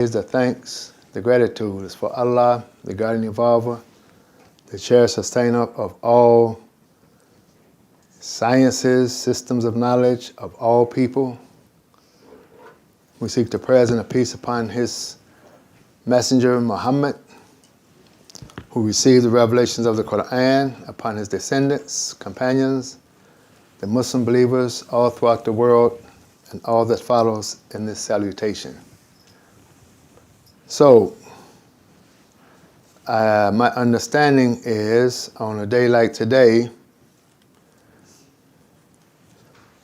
Is the thanks, the gratitude is for Allah, the guardian evolver, the cherished sustainer of all sciences, systems of knowledge of all people. We seek the prayers and the peace upon his messenger, Muhammad, who received the revelations of the Quran, upon his descendants, companions, the Muslim believers all throughout the world, and all that follows in this salutation. So, my understanding is, on a day like today,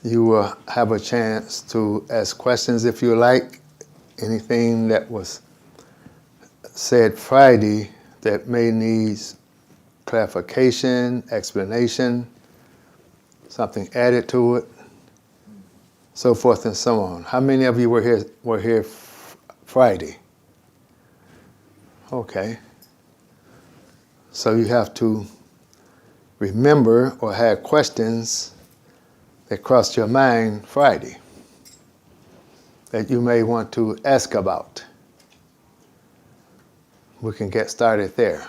you will have a chance to ask questions if you like. Anything that was said Friday that may need clarification, explanation, something added to it, so forth and so on. How many of you were here Friday? Okay. So you have to remember or have questions that crossed your mind Friday that you may want to ask about. We can get started there.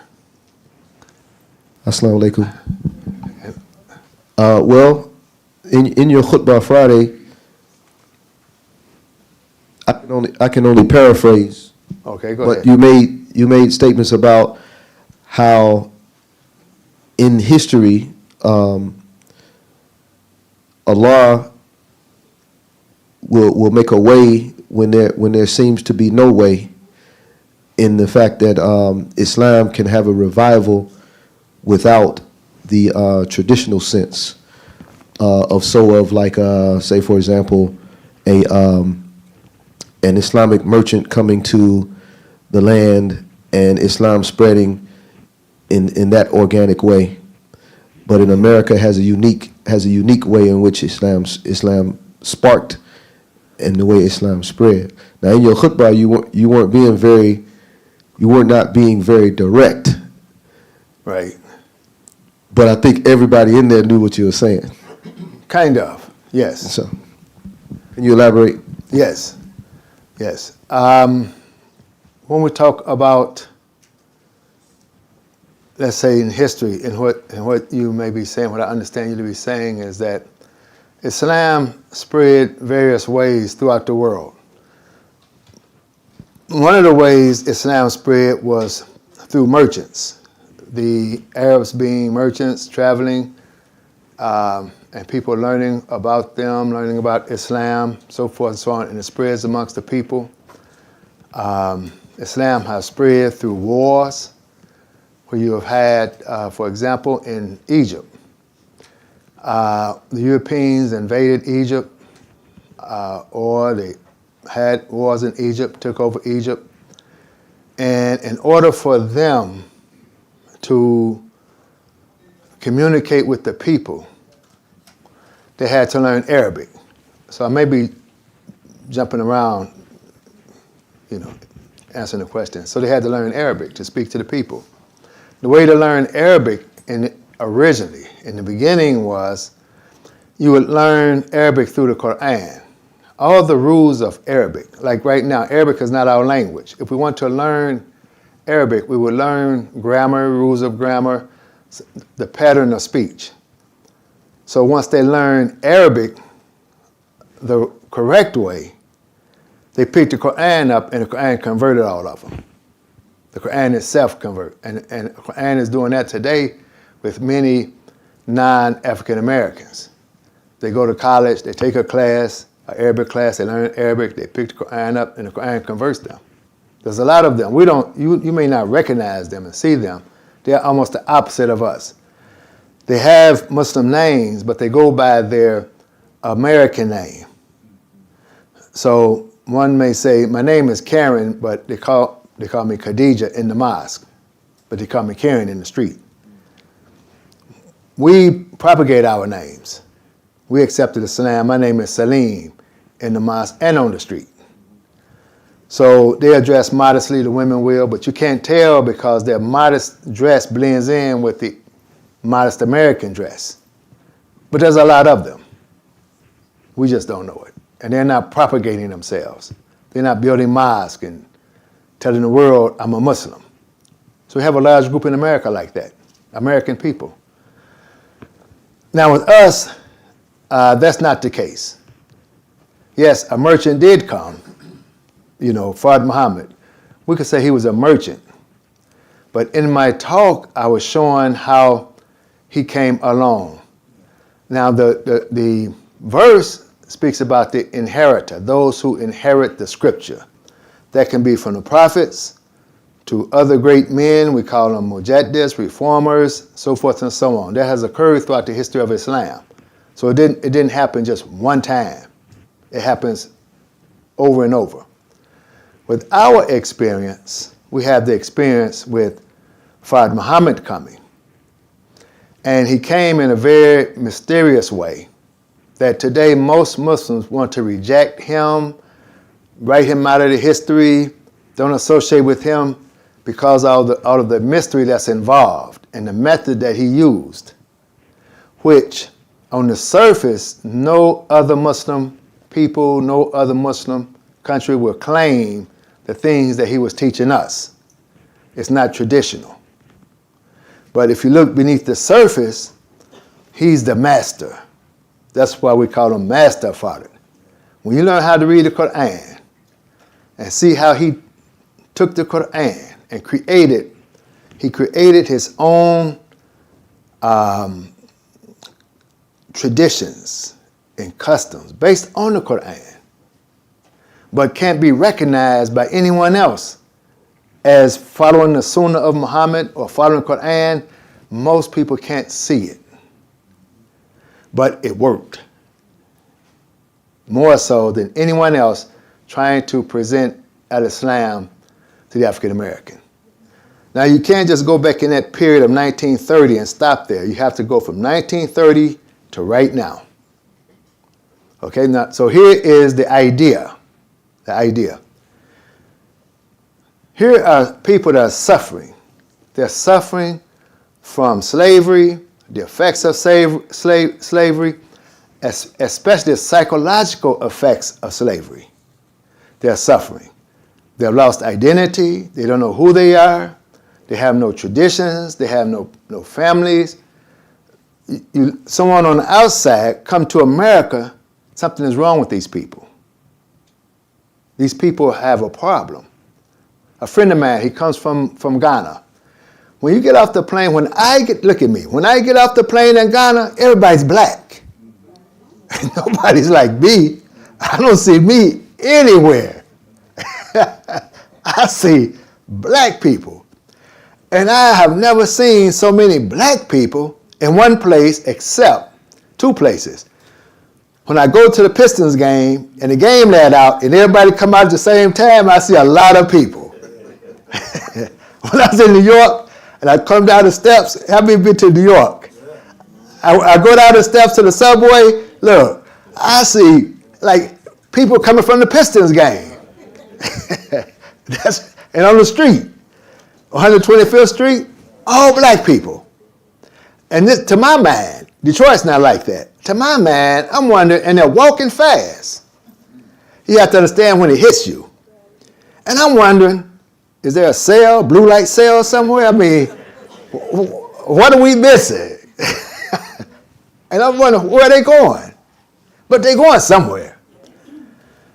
Assalamu alaikum. Well, in your khutbah Friday, I can only paraphrase. Okay, go but ahead. You made statements about how in history Allah will make a way when there seems to be no way, in the fact that Islam can have a revival without the traditional sense of like say for example an Islamic merchant coming to the land and Islam spreading in that organic way. But in America has a unique way in which Islam sparked and the way Islam spread. Now in your khutbah you were not being very direct. Right. But I think everybody in there knew what you were saying. Kind of, yes. So, can you elaborate? Yes, yes. When we talk about, let's say in history, and what you may be saying, what I understand you to be saying is that Islam spread various ways throughout the world. One of the ways Islam spread was through merchants. The Arabs being merchants, traveling, and people learning about them, learning about Islam, so forth and so on, and it spreads amongst the people. Islam has spread through wars, where you have had, for example, in Egypt, the Europeans invaded Egypt, or they had wars in Egypt, took over Egypt, and in order for them to communicate with the people, they had to learn Arabic. So I may be jumping around, answering the question. So they had to learn Arabic to speak to the people. The way to learn Arabic originally, in the beginning, was you would learn Arabic through the Quran. All the rules of Arabic, like right now, Arabic is not our language. If we want to learn Arabic, we would learn grammar, rules of grammar, the pattern of speech. So once they learn Arabic the correct way, they picked the Quran up and the Quran converted all of them. The Quran itself converted. And the Quran is doing that today with many non-African Americans. They go to college, they take a class, an Arabic class, they learn Arabic, they pick the Quran up and the Quran converts them. There's a lot of them. You may not recognize them and see them. They're almost the opposite of us. They have Muslim names, but they go by their American name. So one may say, my name is Karen, but they call me Khadija in the mosque, but they call me Karen in the street. We propagate our names. We accepted Islam. My name is Salim in the mosque and on the street. So they address modestly, the women will, but you can't tell because their modest dress blends in with the modest American dress. But there's a lot of them. We just don't know it. And they're not propagating themselves. They're not building mosques and telling the world I'm a Muslim. So we have a large group in America like that, American people. Now with us, that's not the case. Yes, a merchant did come, Fard Muhammad. We could say he was a merchant. But in my talk, I was showing how he came along. Now the verse speaks about the inheritor, those who inherit the scripture. That can be from the prophets to other great men. We call them mujaddis, reformers, so forth and so on. That has occurred throughout the history of Islam. So it didn't happen just one time. It happens over and over. With our experience, we have the experience with Fard Muhammad coming. And he came in a very mysterious way that today most Muslims want to reject him, write him out of the history, don't associate with him because out of the mystery that's involved and the method that he used, which on the surface, no other Muslim people, no other Muslim country will claim the things that he was teaching us. It's not traditional. But if you look beneath the surface, he's the master. That's why we call him Master Fard. When you learn how to read the Quran and see how he took the Quran and created his own traditions and customs based on the Quran, but can't be recognized by anyone else as following the Sunnah of Muhammad or following the Quran. Most people can't see it. But it worked. More so than anyone else trying to present al-Islam to the African American. Now you can't just go back in that period of 1930 and stop there. You have to go from 1930 to right now. Okay, now, so here is the idea. The idea. Here are people that are suffering. They're suffering from slavery, the effects of slavery, especially the psychological effects of slavery. They're suffering. They've lost identity. They don't know who they are. They have no traditions. They have no families. Someone on the outside come to America, something is wrong with these people. These people have a problem. A friend of mine, he comes from Ghana. When you get off the plane, look at me. When I get off the plane in Ghana, everybody's black. Nobody's like me. I don't see me anywhere. I see black people. And I have never seen so many black people in one place except two places. When I go to the Pistons game and the game let out and everybody come out at the same time, I see a lot of people. When I was in New York and I come down the steps, have you been to New York? I go down the steps to the subway, look, I see like people coming from the Pistons game. And on the street, 125th Street, all black people. And this, to my mind, Detroit's not like that. To my mind, I'm wondering, and they're walking fast. You have to understand when it hits you. And I'm wondering, is there a cell, blue light cell somewhere? I mean, what are we missing? And I'm wondering, where are they going? But they're going somewhere.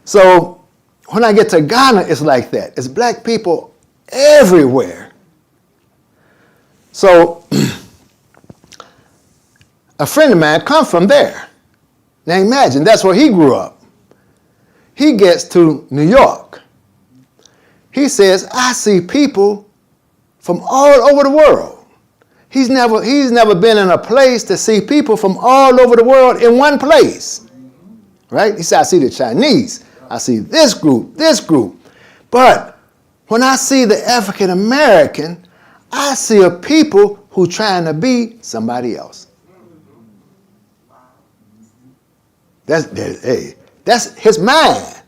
So when I get to Ghana, it's like that. It's black people everywhere. So a friend of mine comes from there. Now imagine, that's where he grew up. He gets to New York. He says, I see people from all over the world. He's never been in a place to see people from all over the world in one place. Right? He said, I see the Chinese. I see this group. But when I see the African American, I see a people who trying to be somebody else. That's his mind.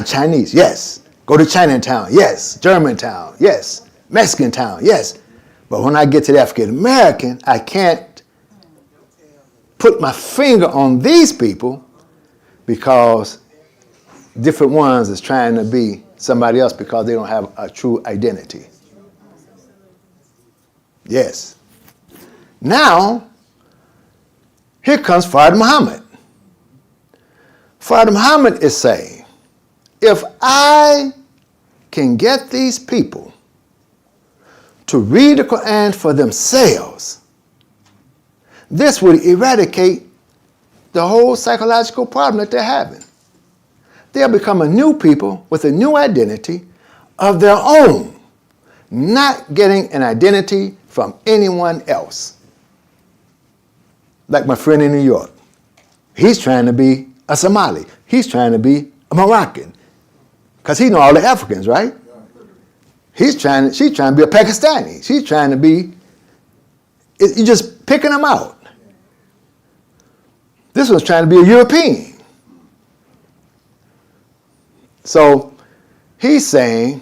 Chinese, yes. Go to Chinatown, yes. Germantown, yes. Mexican town, yes. But when I get to the African American, I can't put my finger on these people because different ones is trying to be somebody else because they don't have a true identity. Yes. Now, here comes Fard Muhammad. Fard Muhammad is saying, if I can get these people to read the Quran for themselves, this would eradicate the whole psychological problem that they're having. They'll become a new people with a new identity of their own, not getting an identity from anyone else. Like my friend in New York. He's trying to be a Somali. He's trying to be a Moroccan. Because he know all the Africans, right? She's trying to be a Pakistani. She's trying to be, you're just picking them out. This one's trying to be a European. So he's saying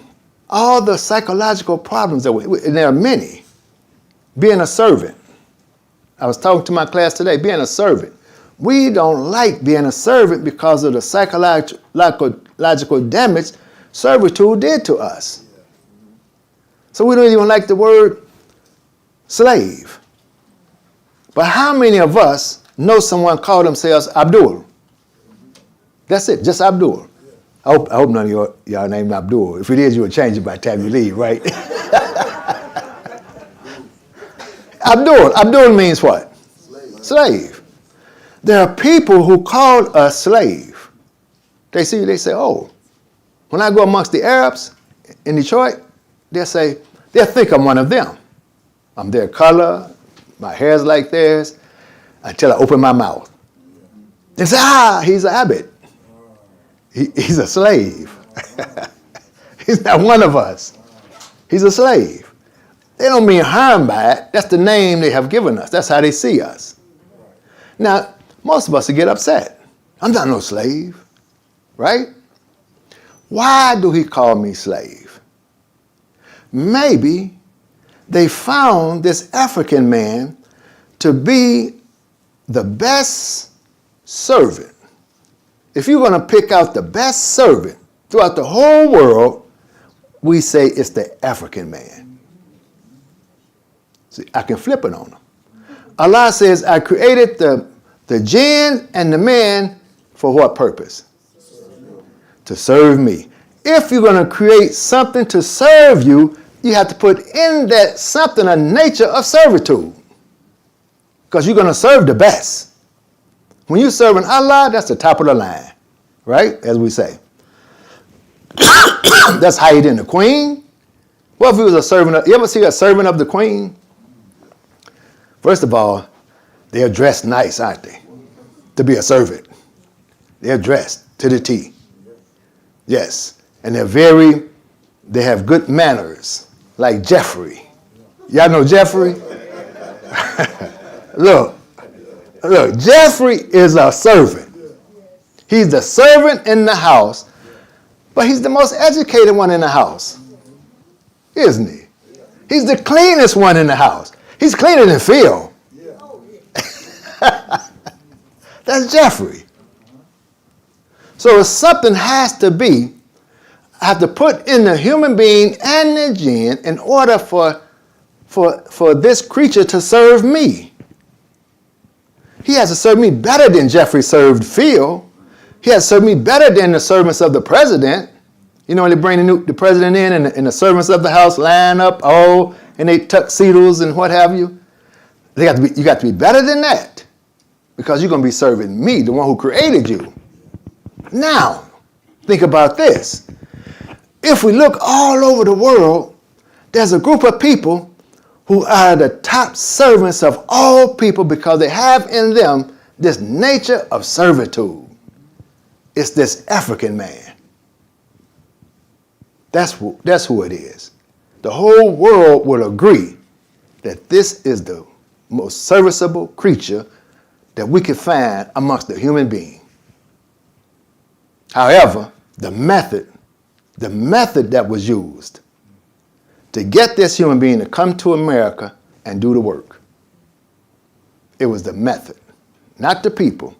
all the psychological problems and there are many. Being a servant. I was talking to my class today, being a servant. We don't like being a servant because of the psychological damage servitude did to us. So we don't even like the word slave. But how many of us know someone called themselves Abdul? That's it, just Abdul. I hope none of y'all named Abdul. If it is, you will change it by the time you leave, right? Abdul means what? Slave. There are people who call us slave. They say, oh, when I go amongst the Arabs in Detroit, they'll think I'm one of them. I'm their color, my hair's like theirs, until I open my mouth. They say, he's an Abid. He's a slave. He's not one of us. He's a slave. They don't mean harm by it. That's the name they have given us. That's how they see us. Now, most of us will get upset. I'm not no slave, right? Why do he call me slave? Maybe they found this African man to be the best servant. If you're going to pick out the best servant throughout the whole world, we say it's the African man. See, I can flip it on them. Allah says, I created the jinn and the man for what purpose? To serve me. If you're going to create something to serve you, you have to put in that something a nature of servitude. Because you're going to serve the best. When you're serving Allah, that's the top of the line, right? As we say. That's Hayd and the Queen. What if he was a servant? You ever see a servant of the Queen? First of all, they're dressed nice, aren't they? To be a servant. They're dressed to the T. Yes. And they have good manners, like Jeffrey. Y'all know Jeffrey? Look, Jeffrey is a servant. He's the servant in the house, but he's the most educated one in the house, isn't he? He's the cleanest one in the house. He's cleaner than Phil. That's Jeffrey. So if something has to be, I have to put in the human being and the jinn in order for this creature to serve me. He has to serve me better than Jeffrey served Phil. He has to serve me better than the servants of the president. You know, when they bring the president in and the servants of the house line up, and they tuxedos and what have you. You got to be better than that because you're going to be serving me, the one who created you. Now, think about this. If we look all over the world, there's a group of people who are the top servants of all people because they have in them this nature of servitude. It's this African man. That's who it is. The whole world will agree that this is the most serviceable creature that we can find amongst the human being. However, the method that was used to get this human being to come to America and do the work, it was the method, not the people.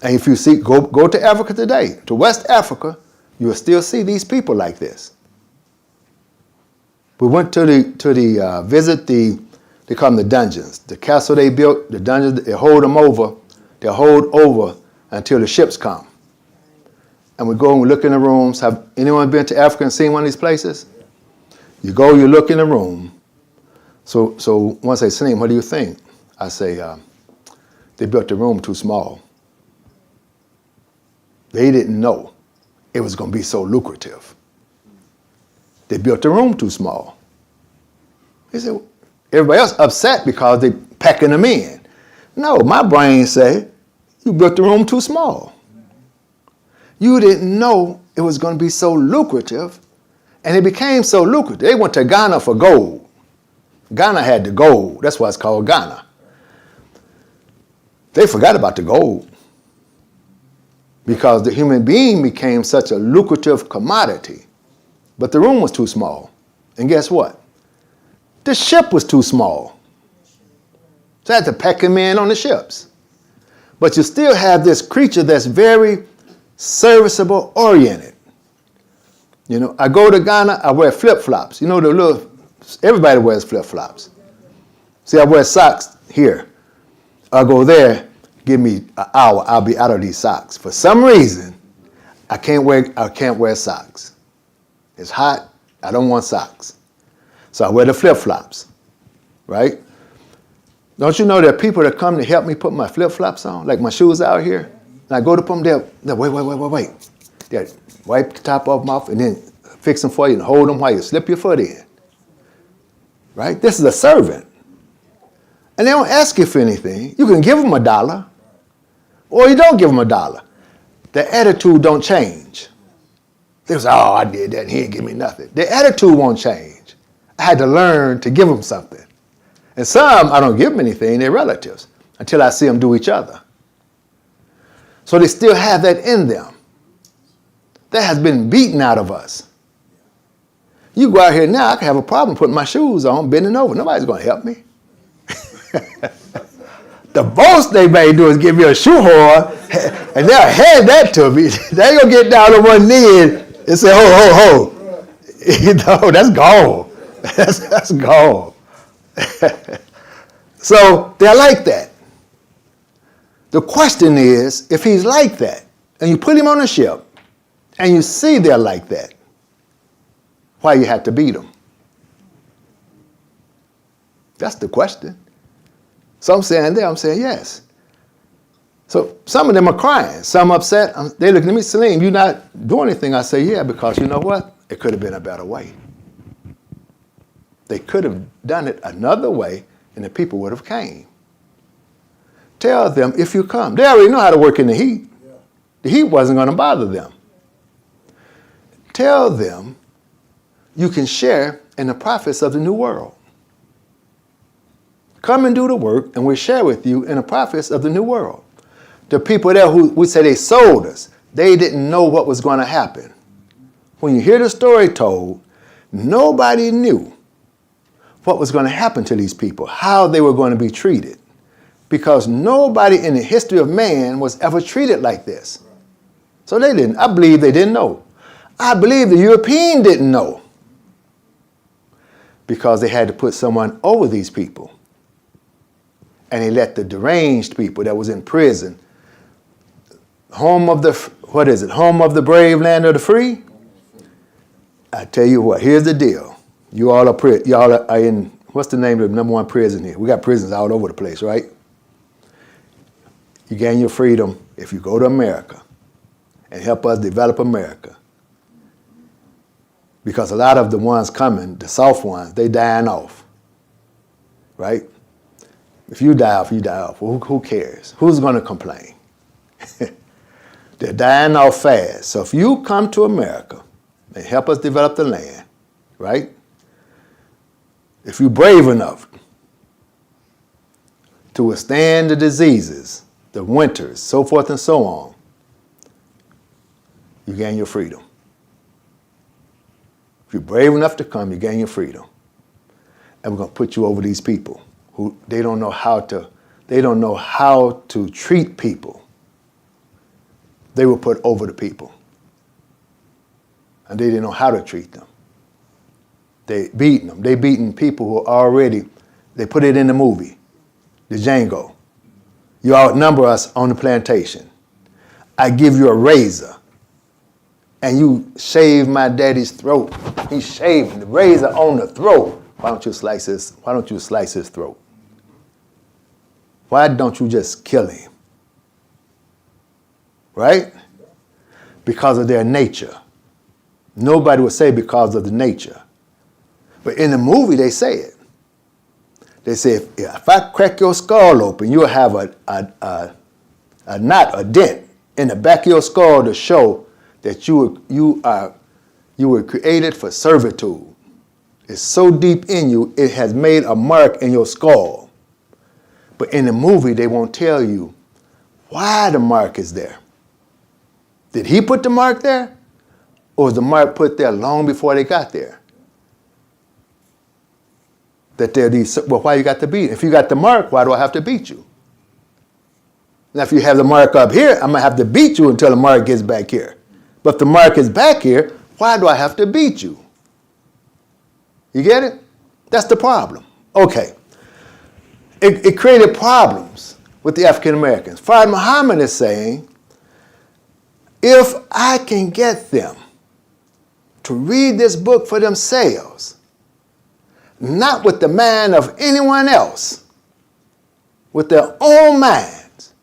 And if you see, go to Africa today, to West Africa, you will still see these people like this. We went to the visit they call them the dungeons. The castle they built, the dungeons, they hold them over. They'll hold over until the ships come. And we go and we look in the rooms. Have anyone been to Africa and seen one of these places? You go, you look in the room. So once they say, Salim, what do you think? I say, they built the room too small. They didn't know it was going to be so lucrative. They built the room too small. He said, everybody else upset because they packing them in. No, my brain say, you built the room too small. You didn't know it was going to be so lucrative, and it became so lucrative. They went to Ghana for gold. Ghana had the gold. That's why it's called Ghana. They forgot about the gold because the human being became such a lucrative commodity. But the room was too small. And guess what? The ship was too small. So I had to pack him in on the ships. But you still have this creature that's very serviceable oriented. You know, I go to Ghana, I wear flip-flops. You know, everybody wears flip-flops. See, I wear socks here. I go there, give me an hour, I'll be out of these socks. For some reason, I can't wear socks. It's hot, I don't want socks. So I wear the flip-flops, right? Don't you know there are people that come to help me put my flip-flops on, like my shoes out here? And I go to put them there, wait. They'll wipe the top off them off and then fix them for you and hold them while you slip your foot in. Right? This is a servant. And they don't ask you for anything. You can give them $1 or you don't give them $1. Their attitude don't change. They say, oh, I did that and he didn't give me nothing. Their attitude won't change. I had to learn to give them something. And some, I don't give them anything, they're relatives, until I see them do each other. So they still have that in them. That has been beaten out of us. You go out here now, I can have a problem putting my shoes on, bending over. Nobody's going to help me. The most they may do is give me a shoehorn, and they'll hand that to me. They ain't going to get down on one knee and say, ho. You know, that's gone. That's gone. So they're like that. The question is, if he's like that, and you put him on a ship, and you see they're like that, why you had to beat them? That's the question. So I'm saying there, I'm saying yes. So some of them are crying, some upset. They looking at me, Salim, you not doing anything? I say, yeah, because you know what? It could have been a better way. They could have done it another way, and the people would have came. Tell them if you come. They already know how to work in the heat. The heat wasn't going to bother them. Tell them you can share in the profits of the new world. Come and do the work, and we'll share with you in the profits of the new world. The people there who we say they sold us, they didn't know what was going to happen. When you hear the story told, nobody knew what was going to happen to these people, how they were going to be treated. Because nobody in the history of man was ever treated like this. So they didn't. I believe they didn't know. I believe the European didn't know. Because they had to put someone over these people. And he let the deranged people that was in prison, home of the brave, land of the free? I tell you what, here's the deal. You all are in, what's the name of the number one prison here? We got prisons all over the place, right? You gain your freedom if you go to America and help us develop America. Because a lot of the ones coming, the soft ones, they dying off, right? If you die off, you die off. Well, who cares? Who's going to complain? They're dying off fast. So if you come to America and help us develop the land, right? If you're brave enough to withstand the diseases, the winters, so forth and so on, you gain your freedom. If you're brave enough to come, you gain your freedom. And we're going to put you over these people who they don't know how to treat people. They were put over the people. and they didn't know how to treat them. They beating them. They beating people who already, they put it in the movie, the Django. You outnumber us on the plantation. I give you a razor, and you shave my daddy's throat. He shaved the razor on the throat. Why don't you slice his throat? Why don't you just kill him? Right? Because of their nature. Nobody would say because of the nature. But in the movie, they say it. They say, if I crack your skull open, you'll have a knot, a dent in the back of your skull to show that you were created for servitude. It's so deep in you, it has made a mark in your skull. But in the movie, they won't tell you why the mark is there. Did he put the mark there? Or was the mark put there long before they got there? That they're these, well, why you got to beat? If you got the mark, why do I have to beat you? Now, if you have the mark up here, I'm going to have to beat you until the mark gets back here. But if the mark is back here, why do I have to beat you? You get it? That's the problem. Okay. It created problems with the African Americans. Fard Muhammad is saying, if I can get them to read this book for themselves, not with the mind of anyone else, with their own minds,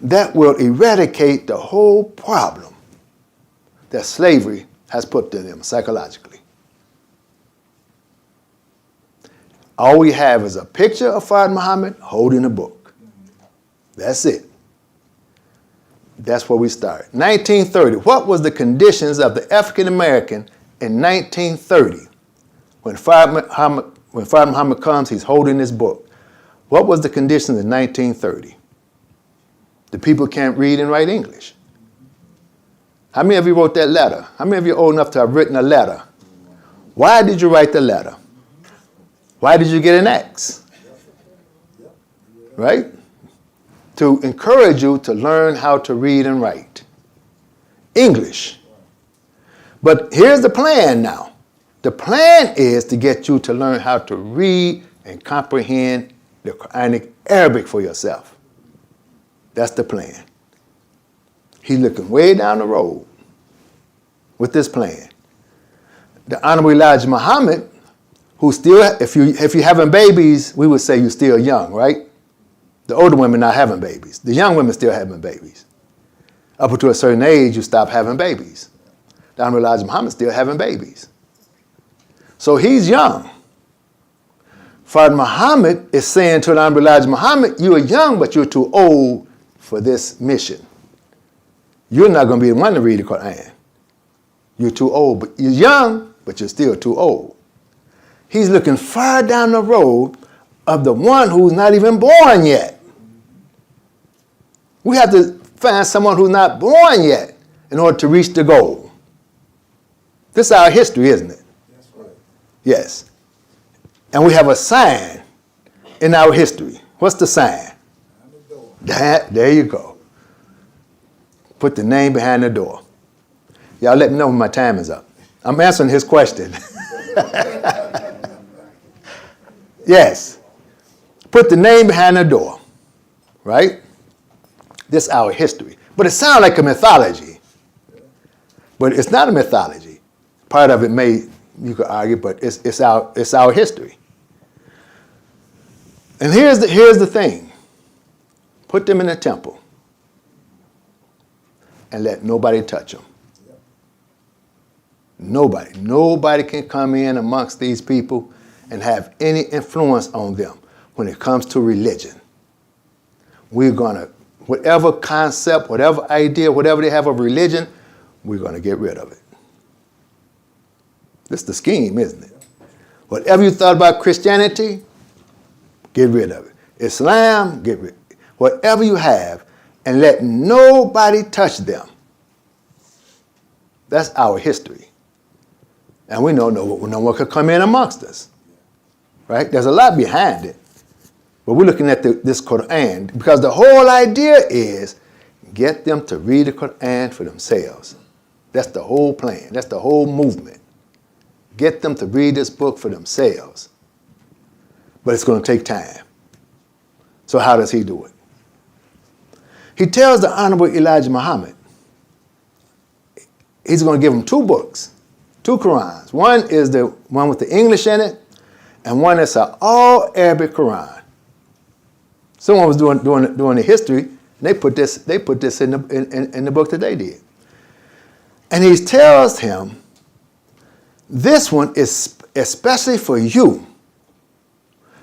that will eradicate the whole problem that slavery has put to them psychologically. All we have is a picture of Fard Muhammad holding a book. That's it. That's where we start. 1930. What was the conditions of the African American in 1930? When Fard Muhammad comes, he's holding this book. What was the conditions in 1930? The people can't read and write English. How many of you wrote that letter? How many of you are old enough to have written a letter? Why did you write the letter? Why did you get an X? Right? To encourage you to learn how to read and write English. But here's the plan now. The plan is to get you to learn how to read and comprehend the Quranic Arabic for yourself. That's the plan. He's looking way down the road with this plan. The Honorable Elijah Muhammad, who still, if you're having babies, we would say you're still young, right? The older women not having babies. The young women still having babies. Up until a certain age, you stop having babies. The Honorable Elijah Muhammad still having babies. So he's young. Fard Muhammad is saying to the Honorable Elijah Muhammad, you are young, but you're too old for this mission. You're not going to be the one to read the Quran. You're too old, but you're young, but you're still too old. He's looking far down the road of the one who's not even born yet. We have to find someone who's not born yet in order to reach the goal. This is our history, isn't it? That's right. Yes. And we have a sign in our history. What's the sign? There you go. Put the name behind the door. Y'all let me know when my time is up. I'm answering his question. Yes. Put the name behind the door. Right? This is our history. But it sounds like a mythology. But it's not a mythology. Part of it you could argue, but it's our history. And here's the thing. Put them in the temple and let nobody touch them. Nobody can come in amongst these people and have any influence on them when it comes to religion. We're going to, whatever concept, whatever idea, whatever they have of religion, we're going to get rid of it. This is the scheme, isn't it? Whatever you thought about Christianity, get rid of it. Islam, get rid of it. Whatever you have, and let nobody touch them. That's our history. And we know no one could come in amongst us. Right? There's a lot behind it. But we're looking at this Quran because the whole idea is get them to read the Quran for themselves. That's the whole plan. That's the whole movement. Get them to read this book for themselves. But it's going to take time. So how does he do it? He tells the Honorable Elijah Muhammad, he's going to give him 2 books, 2 Qurans. One is the one with the English in it, and one is an all Arabic Quran. Someone was doing the history, and they put this in the book that they did. And he tells him, this one is especially for you.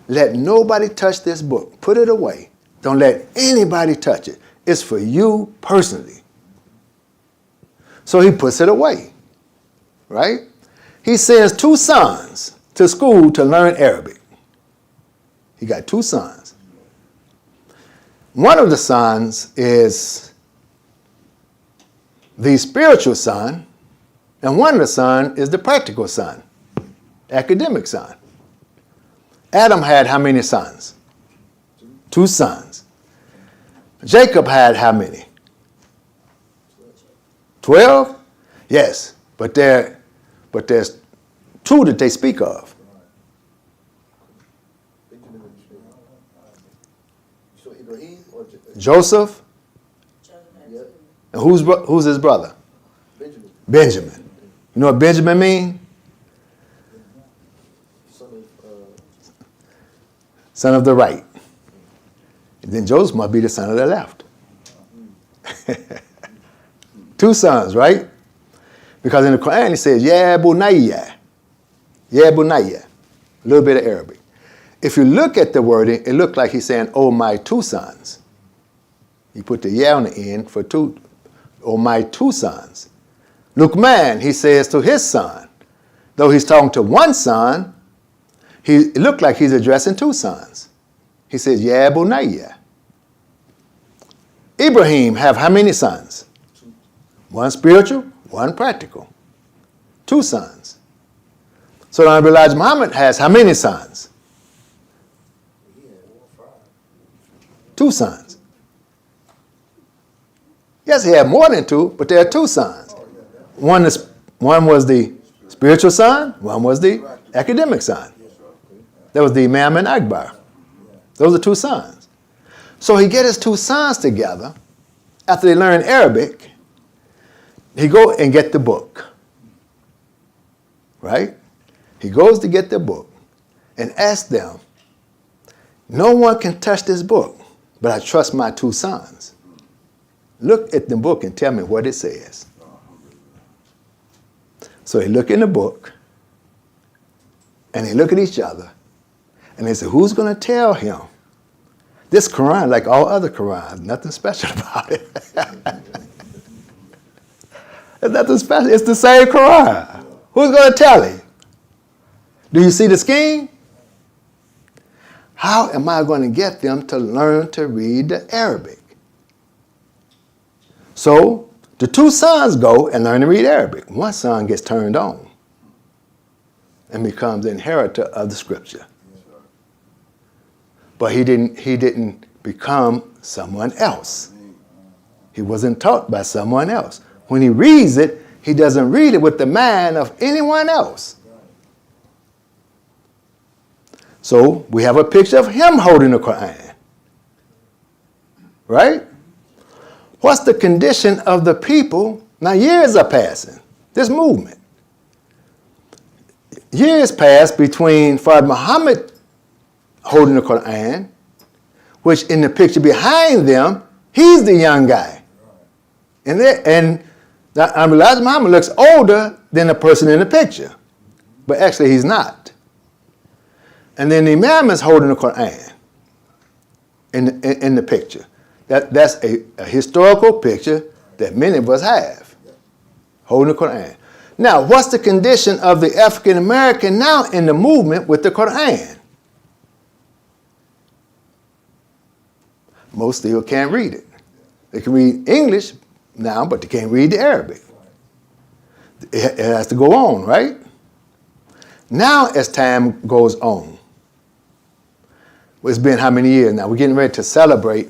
Let nobody touch this book. Put it away. Don't let anybody touch it. It's for you personally. So he puts it away, right? He sends 2 sons to school to learn Arabic. He got 2 sons. One of the sons is the spiritual son, and one of the sons is the practical son, academic son. Adam had how many sons? 2 sons. Jacob had how many? 12? Yes, but there's 2 that they speak of. Joseph. And who's his brother? Benjamin. You know what Benjamin means? Son of the right. And then Joseph must be the son of the left. 2 sons, right? Because in the Quran it says, Ya Bunayya. Ya Bunayya. A little bit of Arabic. If you look at the wording, it looked like he's saying, oh, my 2 sons. He put the ya on the end for 2. Oh, my 2 sons. Luqman, he says to his son, though he's talking to 1 son, it looked like he's addressing 2 sons. He says, Ya Bunayya. Ibrahim have how many sons? 1 spiritual, 1 practical. 2 sons. So Honorable Elijah Muhammad has how many sons? 2 sons. Yes, he had more than 2, but there are 2 sons. One was the spiritual son, one was the academic son. That was the Imam and Akbar. Those are 2 sons. So he get his 2 sons together. After they learn Arabic, he go and get the book. Right? He goes to get the book and asks them, no one can touch this book, but I trust my 2 sons. Look at the book and tell me what it says. So they look in the book, and they look at each other, and they say, who's going to tell him? This Quran, like all other Qurans, nothing special about it. There's nothing special. It's the same Quran. Who's going to tell him? Do you see the scheme? How am I going to get them to learn to read the Arabic? So the 2 sons go and learn to read Arabic. 1 son gets turned on and becomes the inheritor of the scripture. But he didn't become someone else. He wasn't taught by someone else. When he reads it, he doesn't read it with the mind of anyone else. So we have a picture of him holding the Quran. Right? What's the condition of the people? Now years are passing. This movement. Years passed between Fard Muhammad holding the Quran, which in the picture behind them, he's the young guy. And Elijah Muhammad looks older than the person in the picture. But actually he's not. And then the Imam is holding the Quran in the picture. That's a historical picture that many of us have, holding the Quran. Now, what's the condition of the African American now in the movement with the Quran? Most still can't read it. They can read English now, but they can't read the Arabic. It has to go on, right? Now, as time goes on, it's been how many years now? We're getting ready to celebrate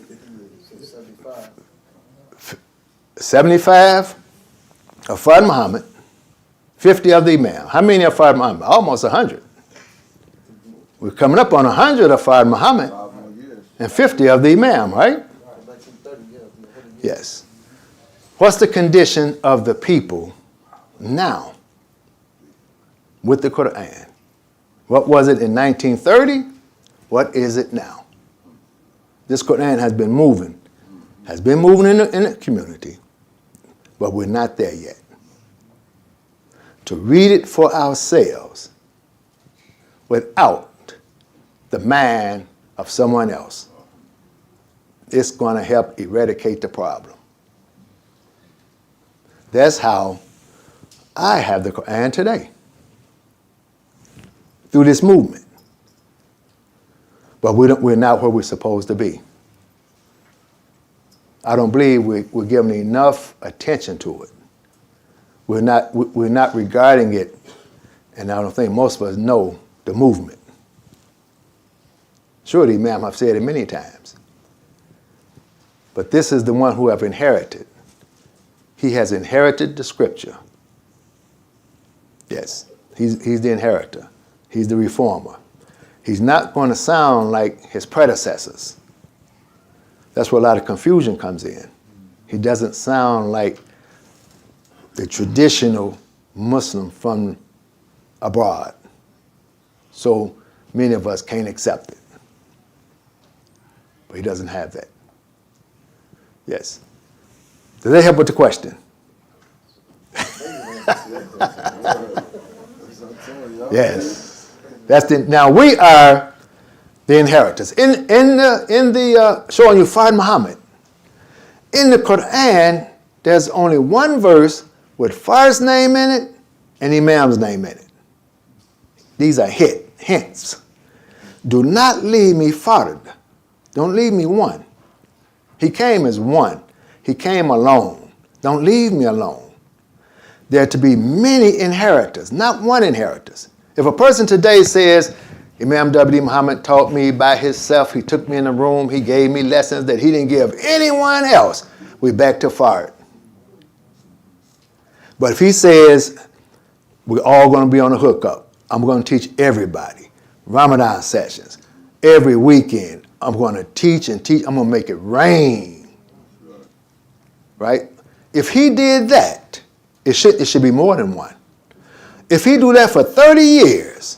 75. of Fard Muhammad, 50 of the Imam. How many of Fard Muhammad? Almost 100. We're coming up on 100 of Fard Muhammad and 50 of the Imam, right? Yes. What's the condition of the people now with the Quran? What was it in 1930? What is it now? This Quran has been moving in the community, but we're not there yet. To read it for ourselves without the mind of someone else, it's going to help eradicate the problem. That's how I have the Quran today, through this movement. But we're not where we're supposed to be. I don't believe we're giving enough attention to it. We're not regarding it, and I don't think most of us know the movement. Surely, ma'am, I've said it many times. But this is the one who have inherited. He has inherited the scripture. Yes, he's the inheritor. He's the reformer. He's not going to sound like his predecessors. That's where a lot of confusion comes in. He doesn't sound like the traditional Muslim from abroad. So many of us can't accept it. But he doesn't have that. Yes. Does that help with the question? Yes. Now we are the inheritors. In the showing you Fard Muhammad, in the Quran, there's only one verse with Fard's name in it and Imam's name in it. These are hints. Do not leave me Fard. Don't leave me one. He came as one. He came alone. Don't leave me alone. There are to be many inheritors, not one inheritors. If a person today says, Imam W. Muhammad taught me by himself, he took me in a room, he gave me lessons that he didn't give anyone else, we're back to Fard. But if he says, we're all going to be on a hookup, I'm going to teach everybody, Ramadan sessions, every weekend, I'm going to teach and teach, I'm going to make it rain. Right? If he did that, it should be more than one. If he do that for 30 years,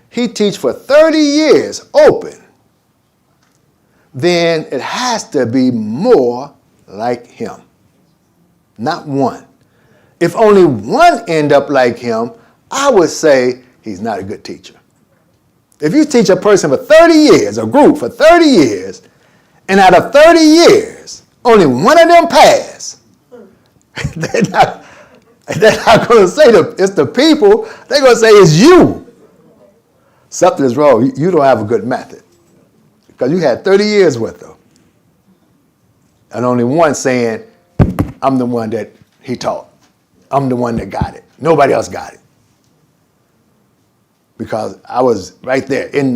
he teach for 30 years open, then it has to be more like him, not one. If only one end up like him, I would say he's not a good teacher. If you teach a person for 30 years, a group for 30 years, and out of 30 years, only one of them pass, they're not going to say it's the people. They're going to say it's you. Something is wrong. You don't have a good method because you had 30 years with them. And only one saying, I'm the one that he taught. I'm the one that got it. Nobody else got it. Because I was right there in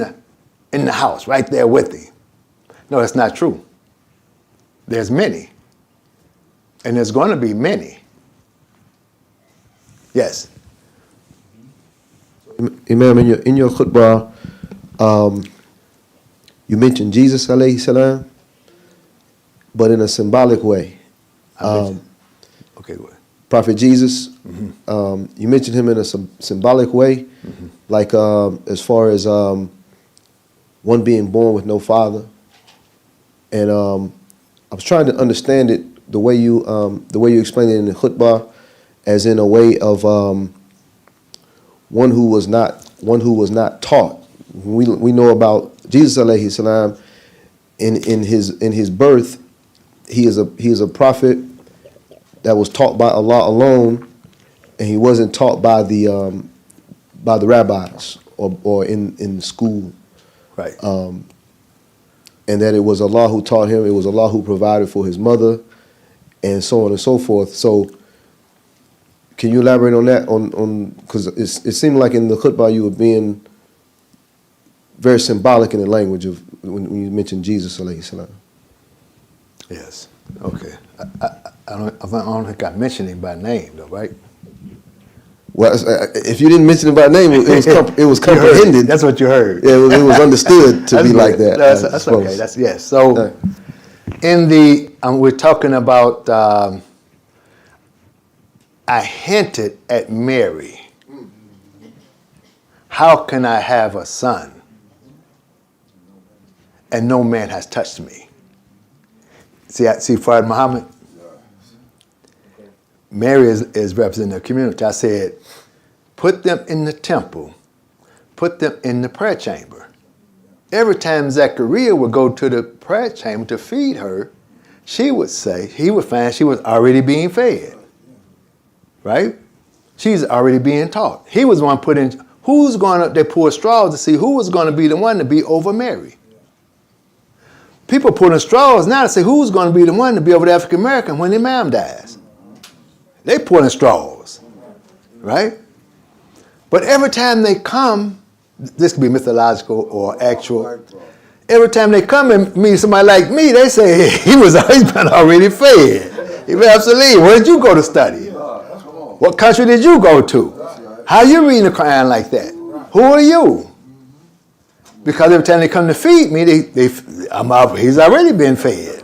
the house, right there with him. No, that's not true. There's many. And there's going to be many. Yes. Imam, in your khutbah, you mentioned Jesus alayhi salam, but in a symbolic way. Okay, go ahead. Prophet Jesus, you mentioned him in a symbolic way, like as far as one being born with no father. And I was trying to understand it the way you explained it in the khutbah, as in a way of one who was not taught. We know about Jesus alayhi salam. In his birth, he is a prophet that was taught by Allah alone, and he wasn't taught by the rabbis or in school. Right. And that it was Allah who taught him. It was Allah who provided for his mother, and so on and so forth. So, can you elaborate on that? On because it seemed like in the khutbah you were being very symbolic in the language of when you mentioned Jesus alayhi salam. Yes. Okay. I don't think I mentioned him by name, though, right? Well, if you didn't mention it by name, it was it was You heard it. comprehended. That's what you heard. Yeah, it was understood to That's be good. like that. That's okay. That's yes. So, in the we're talking about. I hinted at Mary. How can I have a son and no man has touched me? See, Father Muhammad? Mary is representing the community. I said, put them in the temple, put them in the prayer chamber. Every time Zechariah would go to the prayer chamber to feed her, he would find she was already being fed. Right? She's already being taught. He was one put in, they pour straws to see who was going to be the one to be over Mary. People pulling straws now to say who's going to be the one to be over the African American when their mom dies. They pulling straws, right? But every time they come, this could be mythological or actual. Every time they come and meet somebody like me, they say he's been already fed. He was absolutely. Where did you go to study? What country did you go to? How you reading the Quran like that? Who are you? Because every time they come to feed me, he's already been fed.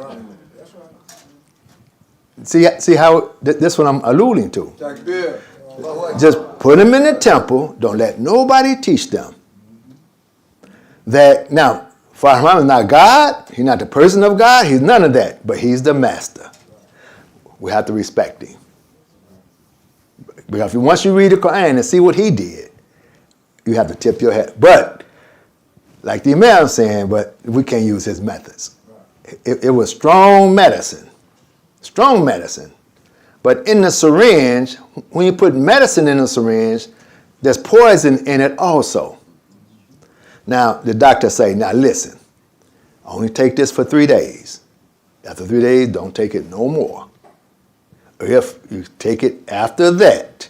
See how this what I'm alluding to. Just put them in the temple. Don't let nobody teach them. That now, Father Muhammad is not God. He's not the person of God. He's none of that. But he's the master. We have to respect him. Because once you read the Quran and see what he did, you have to tip your hat. But, like the Imam saying, but we can't use his methods. It was strong medicine. Strong medicine. But in the syringe, when you put medicine in the syringe, there's poison in it also. Now, the doctor say, now listen, only take this for 3 days. After 3 days, don't take it no more. If you take it after that,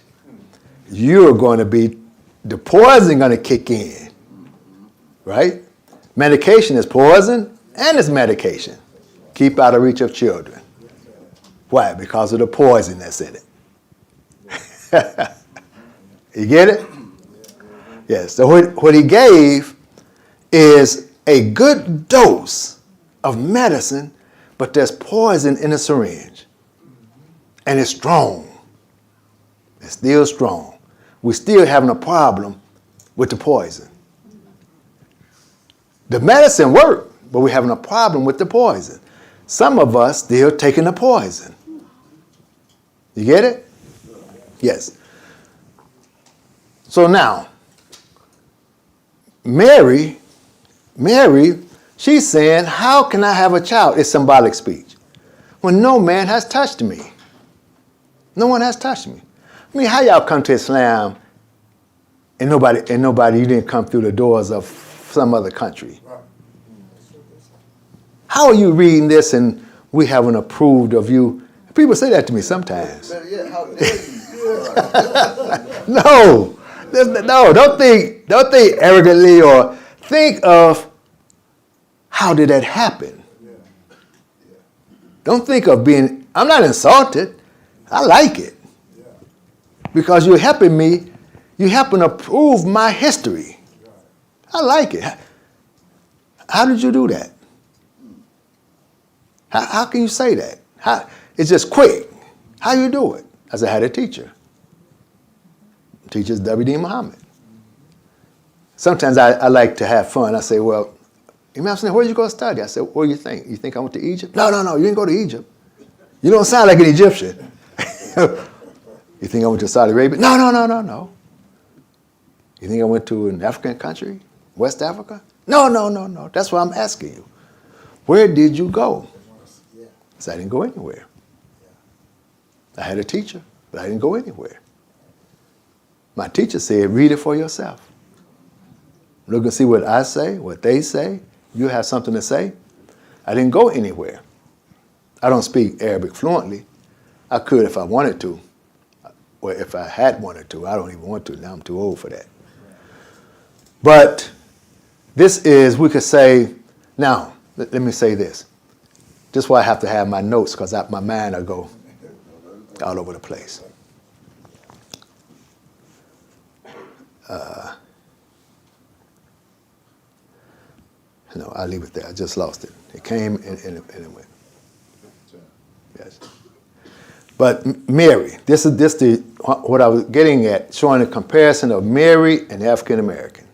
you're going to the poison going to kick in, right? Medication is poison and it's medication. Keep out of reach of children. Why? Because of the poison that's in it. You get it? Yes. So what he gave is a good dose of medicine, but there's poison in the syringe. And it's strong. It's still strong. We're still having a problem with the poison. The medicine worked, but we're having a problem with the poison. Some of us still taking the poison. You get it? Yes. So now, Mary, she's saying, how can I have a child? It's symbolic speech. When no man has touched me. No one has touched me. I mean, how y'all come to Islam and nobody, you didn't come through the doors of some other country? How are you reading this and we haven't approved of you? People say that to me sometimes. No, don't think arrogantly or think of how did that happen? Don't think of I'm not insulted. I like it. Because you're helping me, you're helping to prove my history. I like it. How did you do that? How can you say that? It's just quick. How you do it? As I had a teacher. Teacher's W.D. Muhammad. Sometimes I like to have fun. I say, well, Imam Hussein, where did you go to study? I said, what do you think? You think I went to Egypt? No, you didn't go to Egypt. You don't sound like an Egyptian. You think I went to Saudi Arabia? No. You think I went to an African country? West Africa? No. That's what I'm asking you. Where did you go? So I didn't go anywhere. I had a teacher, but I didn't go anywhere. My teacher said, read it for yourself. Look and see what I say, what they say. You have something to say. I didn't go anywhere. I don't speak Arabic fluently. I could if I wanted to. Or if I had wanted to. I don't even want to. Now I'm too old for that. But this is, we could say, now, let me say this. This is why I have to have my notes, because my mind will go all over the place. No, I'll leave it there. I just lost it. It came and it went. Yes. But Mary, this is what I was getting at, showing a comparison of Mary and African American.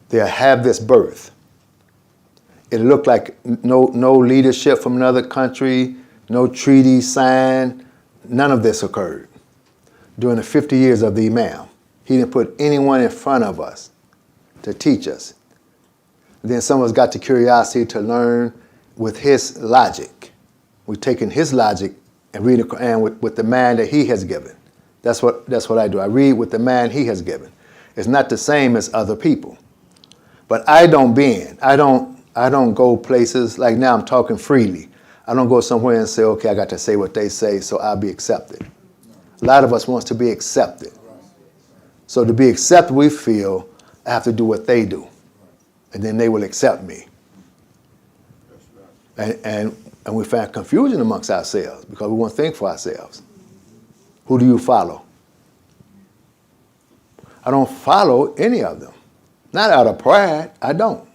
They have this birth. It looked like no leadership from another country, no treaty signed. None of this occurred during the 50 years of the Imam. He didn't put anyone in front of us to teach us. Then some of us got the curiosity to learn with his logic. We've taken his logic and read the Quran with the man that he has given. That's what I do. I read with the man he has given. It's not the same as other people. But I don't bend. I don't go places like now I'm talking freely. I don't go somewhere and say, okay, I got to say what they say, so I'll be accepted. A lot of us wants to be accepted. So to be accepted, we feel I have to do what they do. And then they will accept me. And we find confusion amongst ourselves because we won't think for ourselves. Who do you follow? I don't follow any of them. Not out of pride, I don't.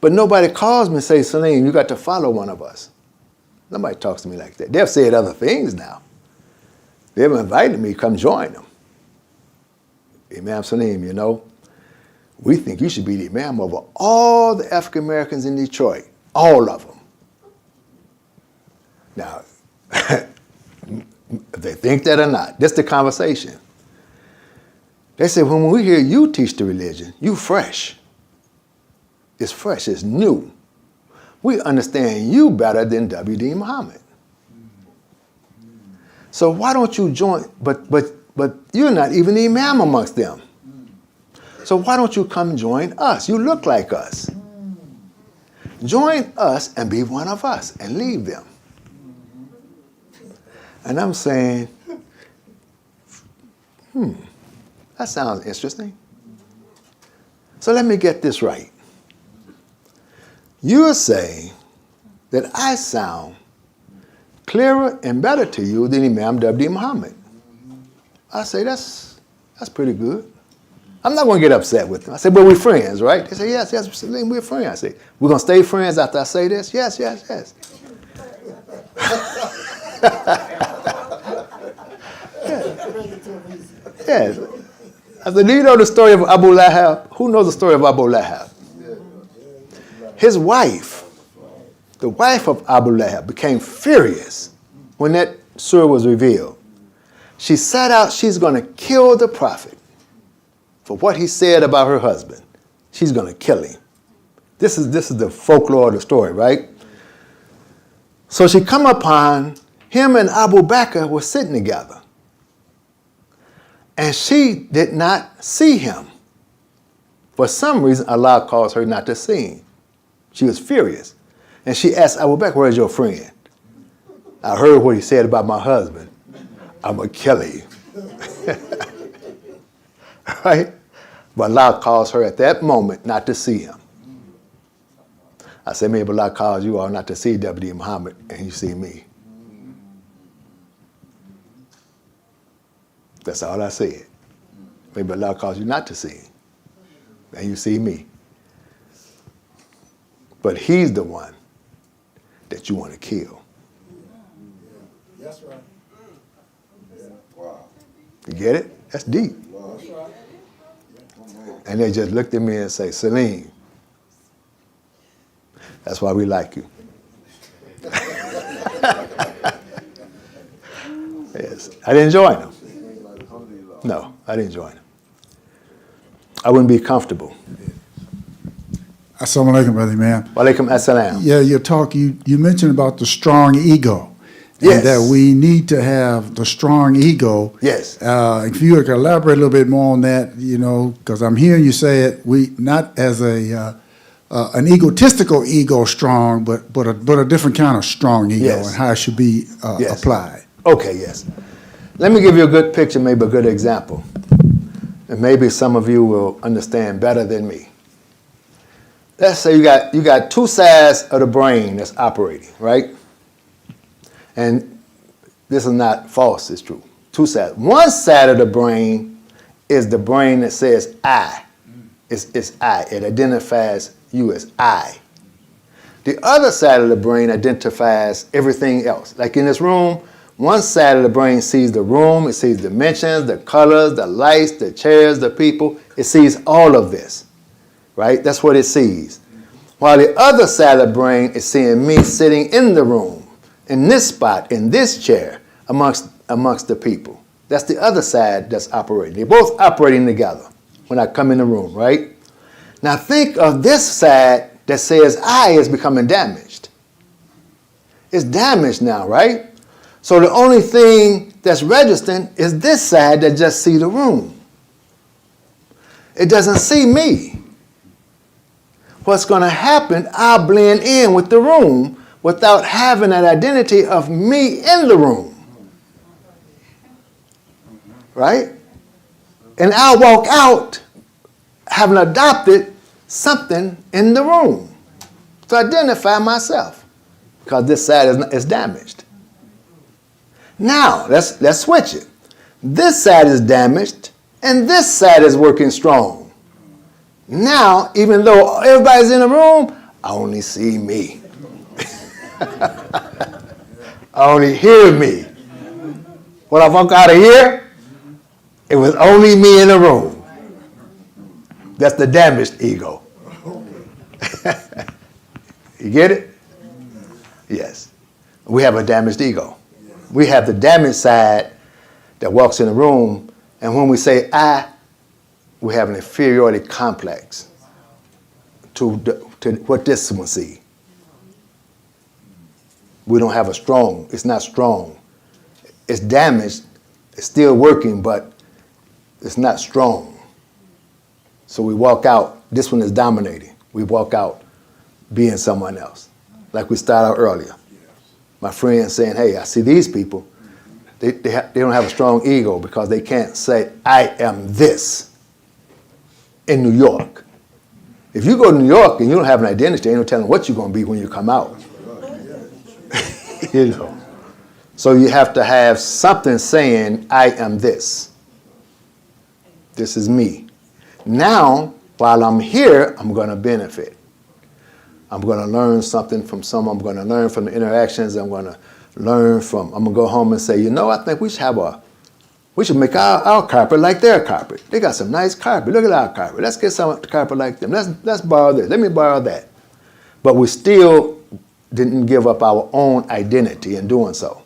But nobody calls me and says, Salim, you got to follow one of us. Nobody talks to me like that. They've said other things now. They've invited me to come join them. Imam Salim, you know, we think you should be the Imam over all the African Americans in Detroit. All of them. Now, if they think that or not, that's the conversation. They say, when we hear you teach the religion, you fresh. It's fresh, it's new. We understand you better than W.D. Muhammad. So why don't you join, but you're not even the Imam amongst them. So why don't you come join us? You look like us. Join us and be one of us and leave them. And I'm saying, that sounds interesting. So let me get this right. You're saying that I sound clearer and better to you than Imam W.D. Muhammad. I say, that's pretty good. I'm not going to get upset with them. I say, well, we're friends, right? They say, yes, we're friends. I say, we're going to stay friends after I say this? Yes. Yes. I said, do you know the story of Abu Lahab? Who knows the story of Abu Lahab? His wife, the wife of Abu Lahab, became furious when that surah was revealed. She set out, she's going to kill the prophet for what he said about her husband. She's going to kill him. This is the folklore of the story, right? So she come upon him and Abu Bakr were sitting together. And she did not see him. For some reason, Allah caused her not to see him. She was furious. And she asked Abu Bakr, where's your friend? I heard what he said about my husband. I'm going to kill him. Right? But Allah caused her at that moment not to see him. I said, maybe Allah caused you all not to see W.D. Muhammad and you see me. That's all I said. Maybe Allah caused you not to see him and you see me. But he's the one that you want to kill. That's right. Wow. You get it? That's deep. Wow. And they just looked at me and say, Salim, that's why we like you. Yes. I didn't join them. No, I didn't join them. I wouldn't be comfortable. Assalamu alaikum, brother man. Walaikum assalam. Yeah, your talk, you mentioned about the strong ego. Yes. And that we need to have the strong ego. Yes. If you could elaborate a little bit more on that, you know, because I'm hearing you say it, we not as an egotistical ego strong, but a different kind of strong ego, Yes. and how it should be Yes. applied. Okay, yes. Let me give you a good picture, maybe a good example. And maybe some of you will understand better than me. Let's say you got two sides of the brain that's operating, right? And this is not false, it's true. Two sides. One side of the brain is the brain that says I. It's I. It identifies you as I. The other side of the brain identifies everything else. Like in this room, one side of the brain sees the room, it sees dimensions, the colors, the lights, the chairs, the people. It sees all of this, right? That's what it sees. While the other side of the brain is seeing me sitting in the room, in this spot, in this chair, amongst the people. That's the other side that's operating. They're both operating together when I come in the room, right? Now think of this side that says I is becoming damaged. It's damaged now, right? So the only thing that's registering is this side that just see the room. It doesn't see me. What's going to happen, I'll blend in with the room without having that identity of me in the room. Right? And I'll walk out having adopted something in the room to identify myself because this side is damaged. Now, let's switch it. This side is damaged and this side is working strong. Now, even though everybody's in the room, I only see me. I only hear me. When I walk out of here, it was only me in the room. That's the damaged ego. You get it? Yes. We have a damaged ego. We have the damaged side that walks in the room, and when we say I, we have an inferiority complex to what this one see. We don't have it's not strong. It's damaged, it's still working, but it's not strong. So we walk out, this one is dominating. We walk out being someone else. Like we started out earlier. My friend saying, hey, I see these people, they don't have a strong ego because they can't say, I am this in New York. If you go to New York and you don't have an identity, ain't no telling what you're going to be when you come out. You know. So you have to have something saying, I am this. This is me. Now, while I'm here, I'm going to benefit. I'm going to learn something from someone. I'm going to learn from the interactions. I'm going to go home and say, you know, I think we should make our carpet like their carpet. They got some nice carpet. Look at our carpet. Let's get some carpet like them. Let's borrow this. Let me borrow that. But we still didn't give up our own identity in doing so.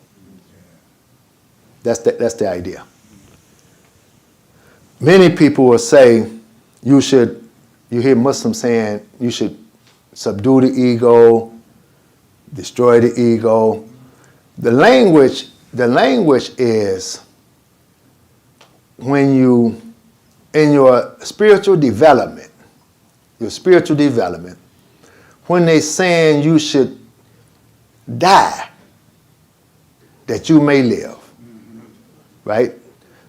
That's the idea. Many people will say you hear Muslims saying you should subdue the ego, destroy the ego. The language is when you, in your spiritual development, when they saying you should die that you may live, right?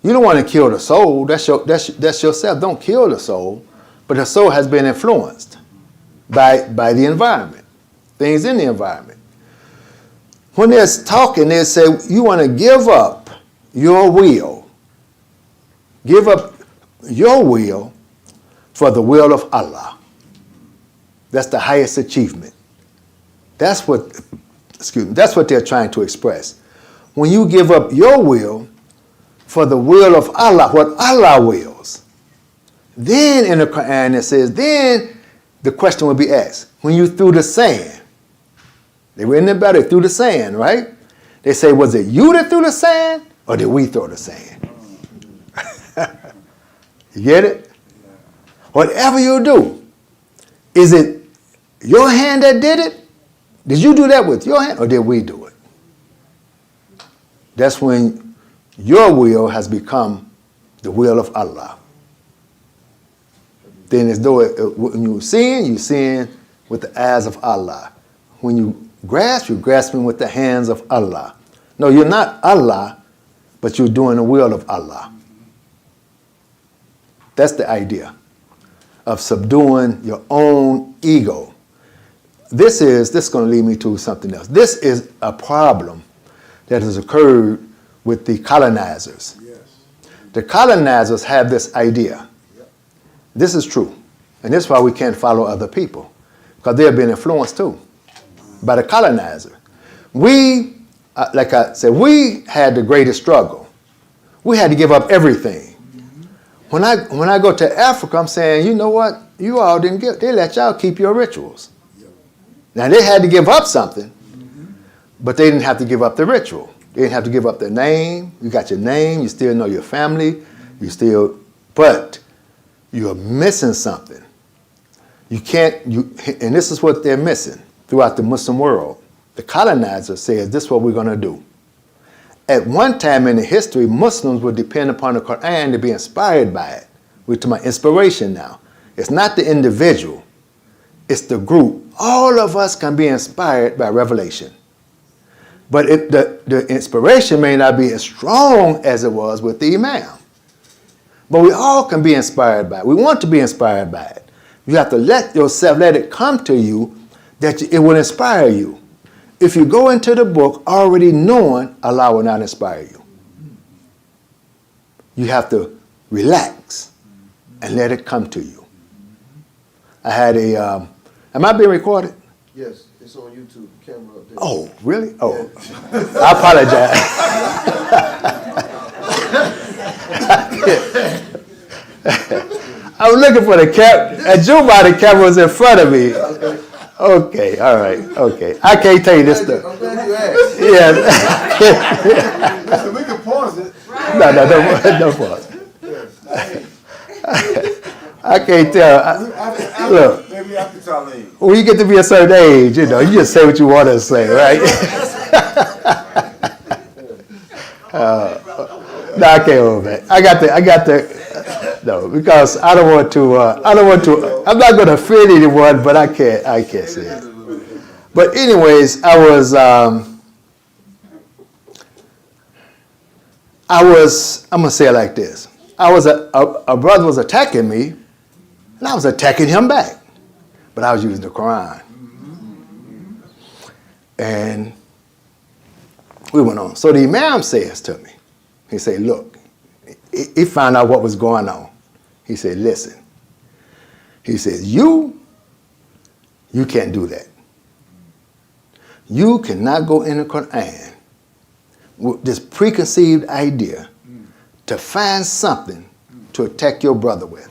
You don't want to kill the soul. That's yourself. Don't kill the soul. But the soul has been influenced by the environment, things in the environment. When they're talking, they say you want to give up your will. Give up your will for the will of Allah. That's the highest achievement. That's what they're trying to express. When you give up your will for the will of Allah, what Allah wills, then in the Quran it says, then the question will be asked, when you threw the sand, they were in the battle, they threw the sand, right? They say, was it you that threw the sand or did we throw the sand? You get it? Whatever you do, is it your hand that did it? Did you do that with your hand or did we do it? That's when your will has become the will of Allah. Then as though when you're seeing with the eyes of Allah. When you grasp, you're grasping with the hands of Allah. No, you're not Allah, but you're doing the will of Allah. That's the idea of subduing your own ego. This is going to lead me to something else. This is a problem that has occurred with the colonizers. Yes. The colonizers have this idea. This is true. And this is why we can't follow other people, because they have been influenced too by the colonizer. We, like I said, we had the greatest struggle. We had to give up everything. When I go to Africa, I'm saying, you know what? You all didn't give, they let y'all keep your rituals. Now they had to give up something, but they didn't have to give up the ritual. They didn't have to give up their name. You got your name, you still know your family, but you're missing something. You can't, and this is what they're missing throughout the Muslim world. The colonizer says, this is what we're going to do. At one time in the history, Muslims would depend upon the Quran to be inspired by it. We're talking about inspiration now. It's not the individual, it's the group. All of us can be inspired by revelation. But the inspiration may not be as strong as it was with the Imam. But we all can be inspired by it. We want to be inspired by it. You have to let yourself, let it come to you that it will inspire you. If you go into the book already knowing, Allah will not inspire you. You have to relax and let it come to you. I had a, am I being recorded? Yes, it's on YouTube. Camera up there. Oh, really? Oh, I apologize. I was looking for the camera. At Juba, the camera was in front of me. Okay, all right, okay. I can't tell you this stuff. I'm glad you asked. Yeah. Listen, we can pause it. No pause. I can't tell. Look, Maybe after Talene. when you get to be a certain age, you know, you just say what you want to say, right? No, I can't hold that. I got the. No, because I don't want to. I'm not going to offend anyone, but I can't say it. But anyways, I'm gonna say it like this. A brother was attacking me, and I was attacking him back, but I was using the Quran. And we went on. So the Imam says to me, he said, look, he found out what was going on. He said, listen. He says, you can't do that. You cannot go in the Quran with this preconceived idea to find something to attack your brother with.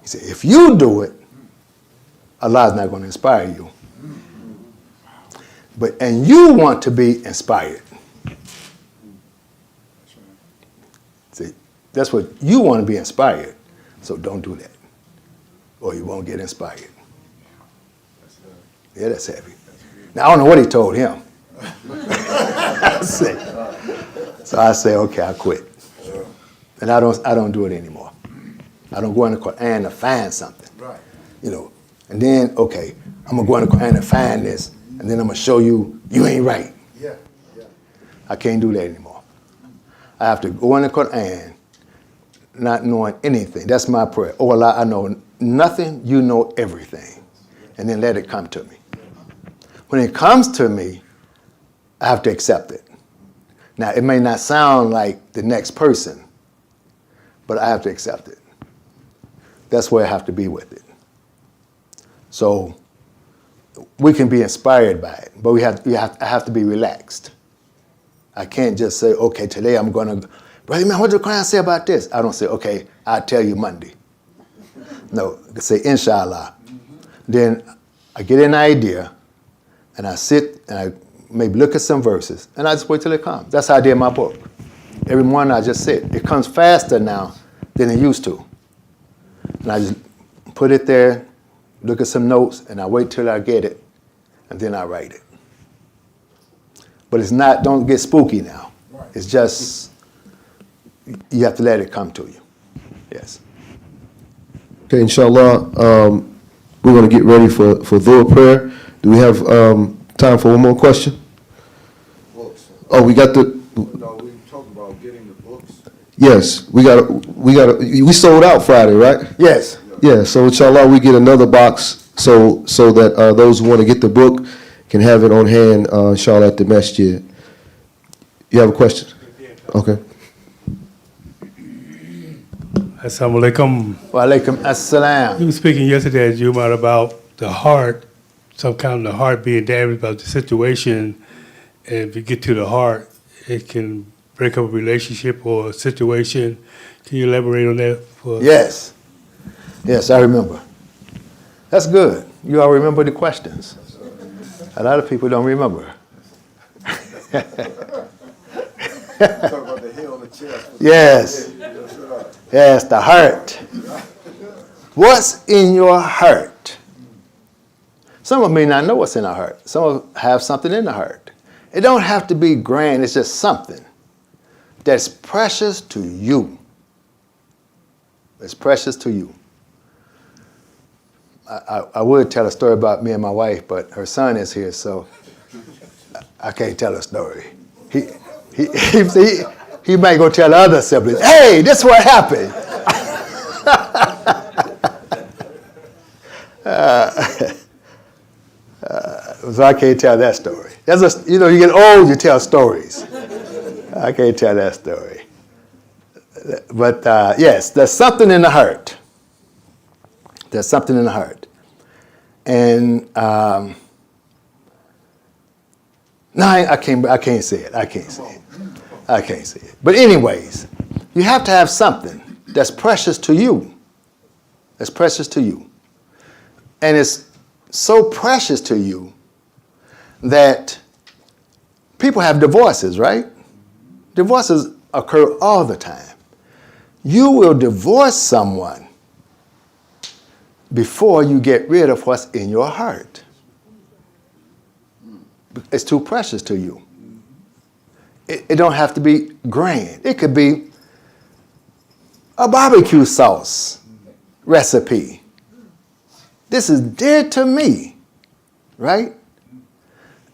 He said, if you do it, Allah's not going to inspire you. And you want to be inspired. See, that's what you want to be inspired. So don't do that, or you won't get inspired. Yeah, that's heavy. Now I don't know what he told him. So I say, okay, I quit, and I don't do it anymore. I don't go in the Quran to find something, you know, and then okay, I'm gonna go in the Quran to find this, and then I'm gonna show you ain't right. I can't do that anymore. I have to go in the Quran not knowing anything. That's my prayer. Oh Allah, I know nothing, you know everything. And then let it come to me. When it comes to me, I have to accept it. Now, it may not sound like the next person, but I have to accept it. That's where I have to be with it. So we can be inspired by it, but I have to be relaxed. I can't just say, okay, today I'm going to, brother man, what did the Quran say about this? I don't say, okay, I'll tell you Monday. No, I say, inshallah. Then I get an idea, and I sit, and I maybe look at some verses, and I just wait till it comes. That's how I did my book. Every morning I just sit. It comes faster now than it used to. And I just put it there, look at some notes, and I wait till I get it, and then I write it. But it's not, don't get spooky now. It's just, you have to let it come to you. Yes. Okay, inshallah, we're going to get ready for Dhuhr prayer. Do we have time for one more question? Books. Oh, we got the. No, we talked about getting the books. Yes, we sold out Friday, right? Yes. Yeah, so inshallah we get another box so that those who want to get the book can have it on hand, inshallah, at the masjid. You have a question? Okay. Assalamu alaikum. Wa alaikum assalam. You were speaking yesterday at Juma about the heart, some kind of the heart being damaged by the situation. And if you get to the heart, it can break up a relationship or a situation. Can you elaborate on that for us? Yes. Yes, I remember. That's good. You all remember the questions. A lot of people don't remember. Talk about the hair on the chest. Yes. Yes, the heart. What's in your heart? Some of them may not know what's in our heart. Some of them have something in the heart. It don't have to be grand. It's just something that's precious to you. It's precious to you. I would tell a story about me and my wife, but her son is here, so I can't tell a story. He might go tell other siblings, hey, this is what happened. So I can't tell that story. You get old, you tell stories. I can't tell that story. But yes, there's something in the heart. There's something in the heart. And no, I can't say it. I can't say it. But anyways, you have to have something that's precious to you. That's precious to you. And it's so precious to you that people have divorces, right? Divorces occur all the time. You will divorce someone before you get rid of what's in your heart. It's too precious to you. It don't have to be grand. It could be a barbecue sauce recipe. This is dear to me, right?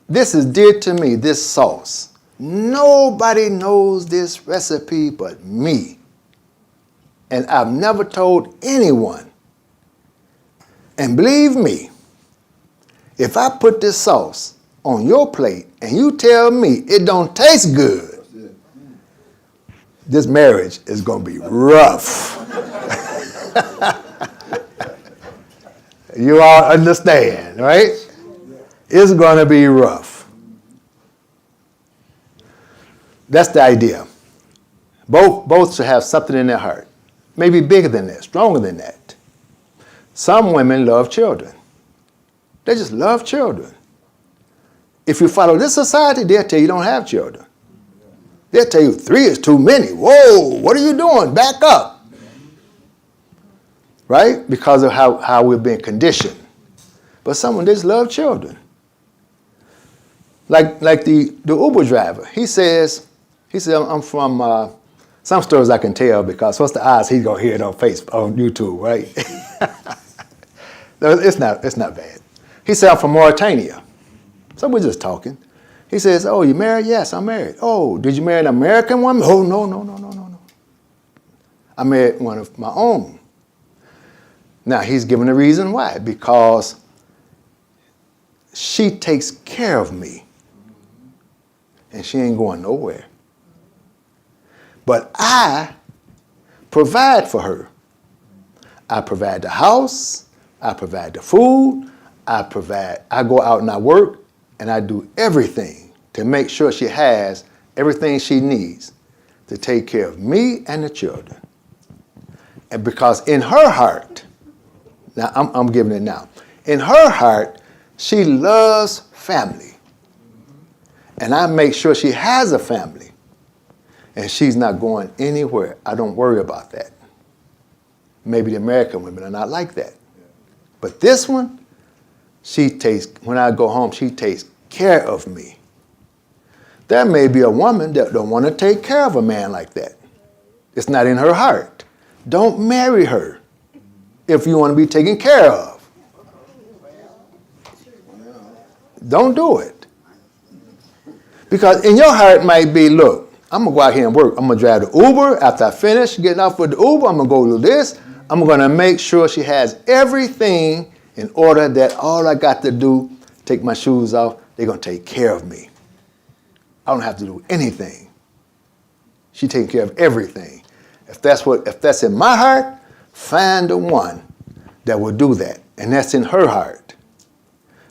This is dear to me, this sauce. Nobody knows this recipe but me. And I've never told anyone. And believe me, if I put this sauce on your plate and you tell me it don't taste good, this marriage is going to be rough. You all understand, right? It's going to be rough. That's the idea. Both should have something in their heart. Maybe bigger than that, stronger than that. Some women love children. They just love children. If you follow this society, they'll tell you don't have children. They'll tell you 3 is too many. Whoa, what are you doing? Back up. Right? Because of how we're being conditioned. But someone just love children. Like the Uber driver. He says, I'm from, some stories I can tell because what's the odds he's going to hear it on YouTube, right? No, it's not bad. He said, I'm from Mauritania. So we're just talking. He says, oh, you married? Yes, I'm married. Oh, did you marry an American woman? Oh, no. I married one of my own. Now, he's given a reason why. Because she takes care of me. And she ain't going nowhere. But I provide for her. I provide the house. I provide the food. I go out and I work. And I do everything to make sure she has everything she needs to take care of me and the children. And because in her heart, now I'm giving it now, in her heart, she loves family. And I make sure she has a family. And she's not going anywhere. I don't worry about that. Maybe the American women are not like that. But this one, when I go home, she takes care of me. There may be a woman that don't want to take care of a man like that. It's not in her heart. Don't marry her if you want to be taken care of. Don't do it. Because in your heart might be, look, I'm going to go out here and work. I'm going to drive the Uber. After I finish getting off with the Uber, I'm going to go do this. I'm going to make sure she has everything in order that all I got to do, take my shoes off, they're going to take care of me. I don't have to do anything. She's taking care of everything. If that's in my heart, find the one that will do that, and that's in her heart.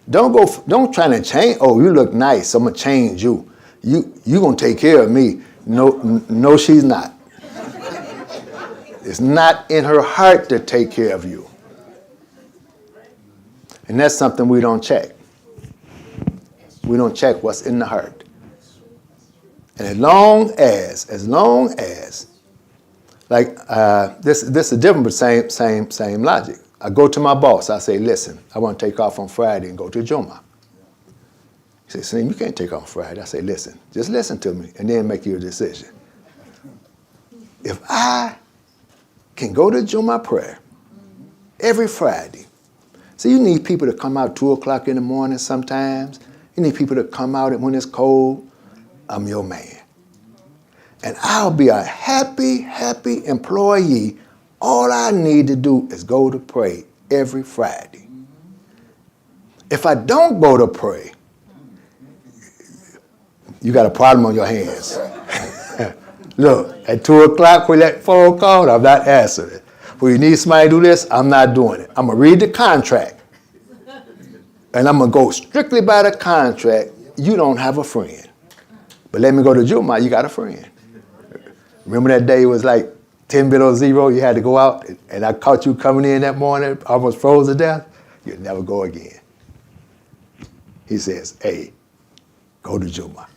Don't try to change. Oh, you look nice, so I'm gonna change you. You gonna take care of me. No, she's not. It's not in her heart to take care of you. And that's something we don't check. We don't check what's in the heart. And as long as, like this is different, but same logic. I go to my boss. I say, listen, I want to take off on Friday and go to Juma. He says, Slim, you can't take off on Friday. I say, listen, just listen to me and then make your decision. If I can go to Juma prayer every Friday, see, you need people to come out 2 o'clock in the morning sometimes. You need people to come out when it's cold. I'm your man. And I'll be a happy employee. All I need to do is go to pray every Friday. If I don't go to pray, you got a problem on your hands. Look, at 2 o'clock when that phone call, I'm not answering it. When you need somebody to do this, I'm not doing it. I'm going to read the contract. And I'm going to go strictly by the contract. You don't have a friend. But let me go to Juma, you got a friend. Remember that day it was like 10 below zero, you had to go out, and I caught you coming in that morning, almost froze to death? You'll never go again. He says, hey, go to Juma.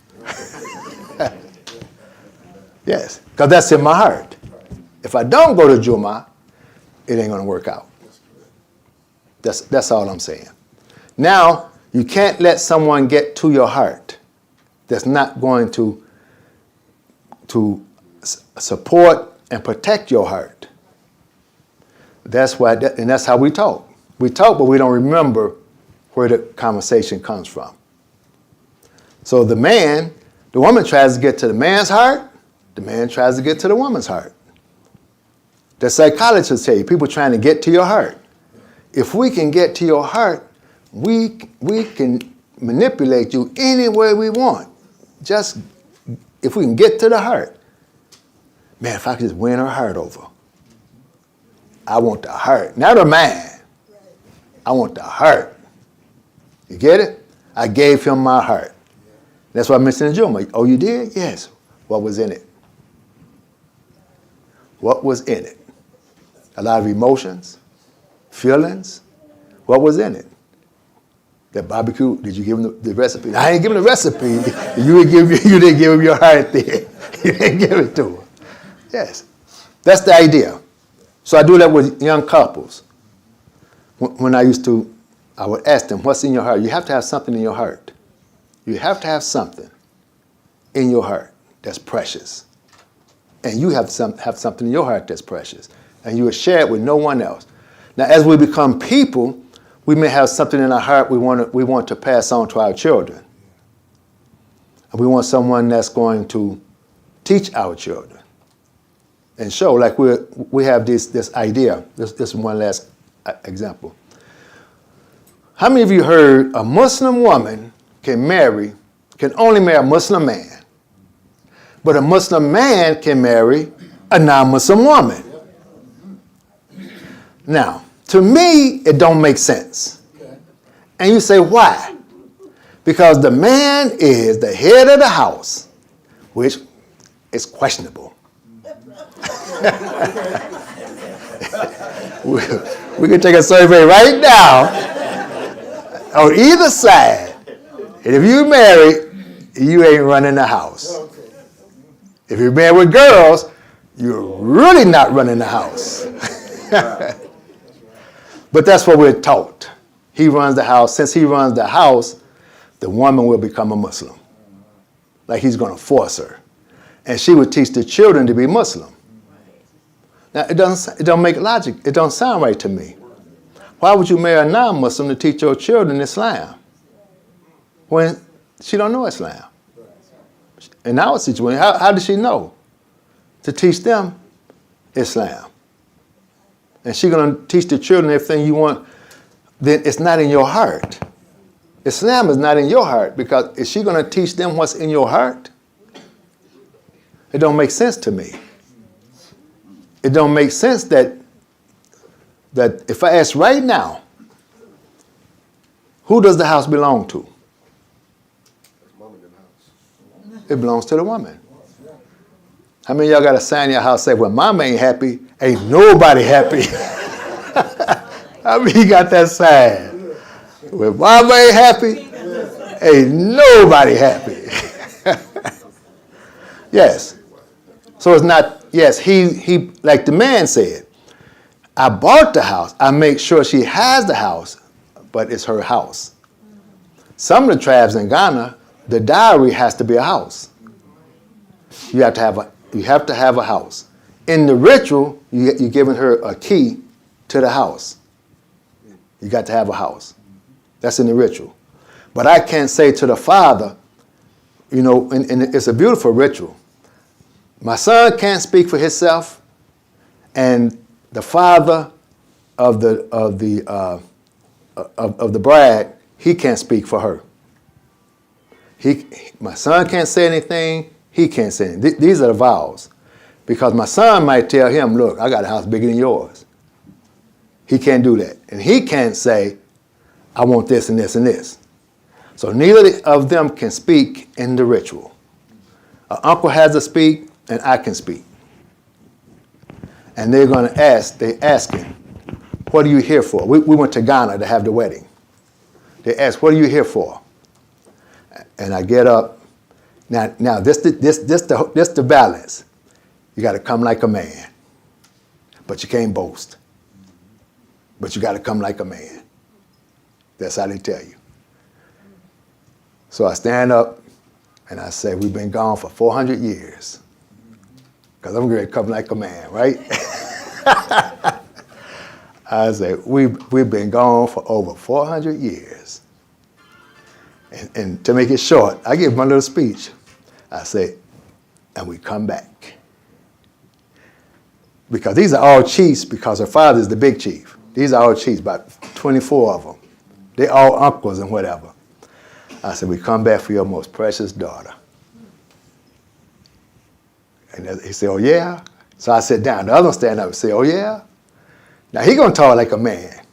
Yes, because that's in my heart. If I don't go to Juma, it ain't going to work out. That's all I'm saying. Now, you can't let someone get to your heart that's not going to support and protect your heart. That's why, and that's how we talk. We talk, but we don't remember where the conversation comes from. So the woman tries to get to the man's heart, the man tries to get to the woman's heart. The psychologists say, people trying to get to your heart. If we can get to your heart, we can manipulate you any way we want. Just if we can get to the heart. Man, if I could just win her heart over. I want the heart, not her mind. I want the heart. You get it? I gave him my heart. That's why I mentioned in Juma. Oh, you did? Yes. What was in it? What was in it? A lot of emotions, feelings. What was in it? That barbecue, did you give him the recipe? I ain't giving the recipe. You didn't give him your heart there. You didn't give it to him. Yes. That's the idea. So I do that with young couples. When I would ask them, what's in your heart? You have to have something in your heart. You have to have something in your heart that's precious. And you have something in your heart that's precious. And you will share it with no one else. Now, as we become people, we may have something in our heart we want to pass on to our children. And we want someone that's going to teach our children and show, like we have this idea. This is one last example. How many of you heard a Muslim woman can only marry a Muslim man, but a Muslim man can marry a non-Muslim woman? Now, to me, it don't make sense. And you say, why? Because the man is the head of the house, which is questionable. We can take a survey right now on either side. And if you married, you ain't running the house. If you're married with girls, you're really not running the house. But that's what we're taught. He runs the house. Since he runs the house, the woman will become a Muslim. Like he's going to force her. And she would teach the children to be Muslim. Now, it don't make logic. It don't sound right to me. Why would you marry a non-Muslim to teach your children Islam when she don't know Islam? In our situation, how does she know to teach them Islam? And she's going to teach the children everything you want, then it's not in your heart. Islam is not in your heart, because is she going to teach them what's in your heart? It don't make sense to me. It don't make sense that if I ask right now, who does the house belong to? It belongs to the woman. How many of y'all got a sign in your house say, well, mama ain't happy, ain't nobody happy? How many got that sign? Well, mama ain't happy, ain't nobody happy. Yes. So it's not, yes, he like the man said, I bought the house. I make sure she has the house, but it's her house. Some of the tribes in Ghana, the dowry has to be a house. You have to have a house. In the ritual, you're giving her a key to the house. You got to have a house. That's in the ritual. But I can't say to the father, you know, and it's a beautiful ritual. My son can't speak for himself, and the father of the bride, he can't speak for her. My son can't say anything. He can't say anything. These are the vows, because my son might tell him, "Look, I got a house bigger than yours." He can't do that, and he can't say, "I want this and this and this." So neither of them can speak in the ritual. An uncle has to speak, and I can speak. And they're going to ask, they're asking, what are you here for? We went to Ghana to have the wedding. They ask, what are you here for? And I get up. Now this the balance. You got to come like a man, but you can't boast. But you got to come like a man. That's how they tell you. So I stand up and I say, we've been gone for 400 years. Because I'm going to come like a man, right? I say, we've been gone for over 400 years. And to make it short, I give my little speech. I say, and we come back. Because these are all chiefs, because her father is the big chief. These are all chiefs, about 24 of them. They all uncles and whatever. I said, we come back for your most precious daughter. And he said, oh, yeah? So I sit down. The other one stand up and say, oh, yeah? Now, he going to talk like a man.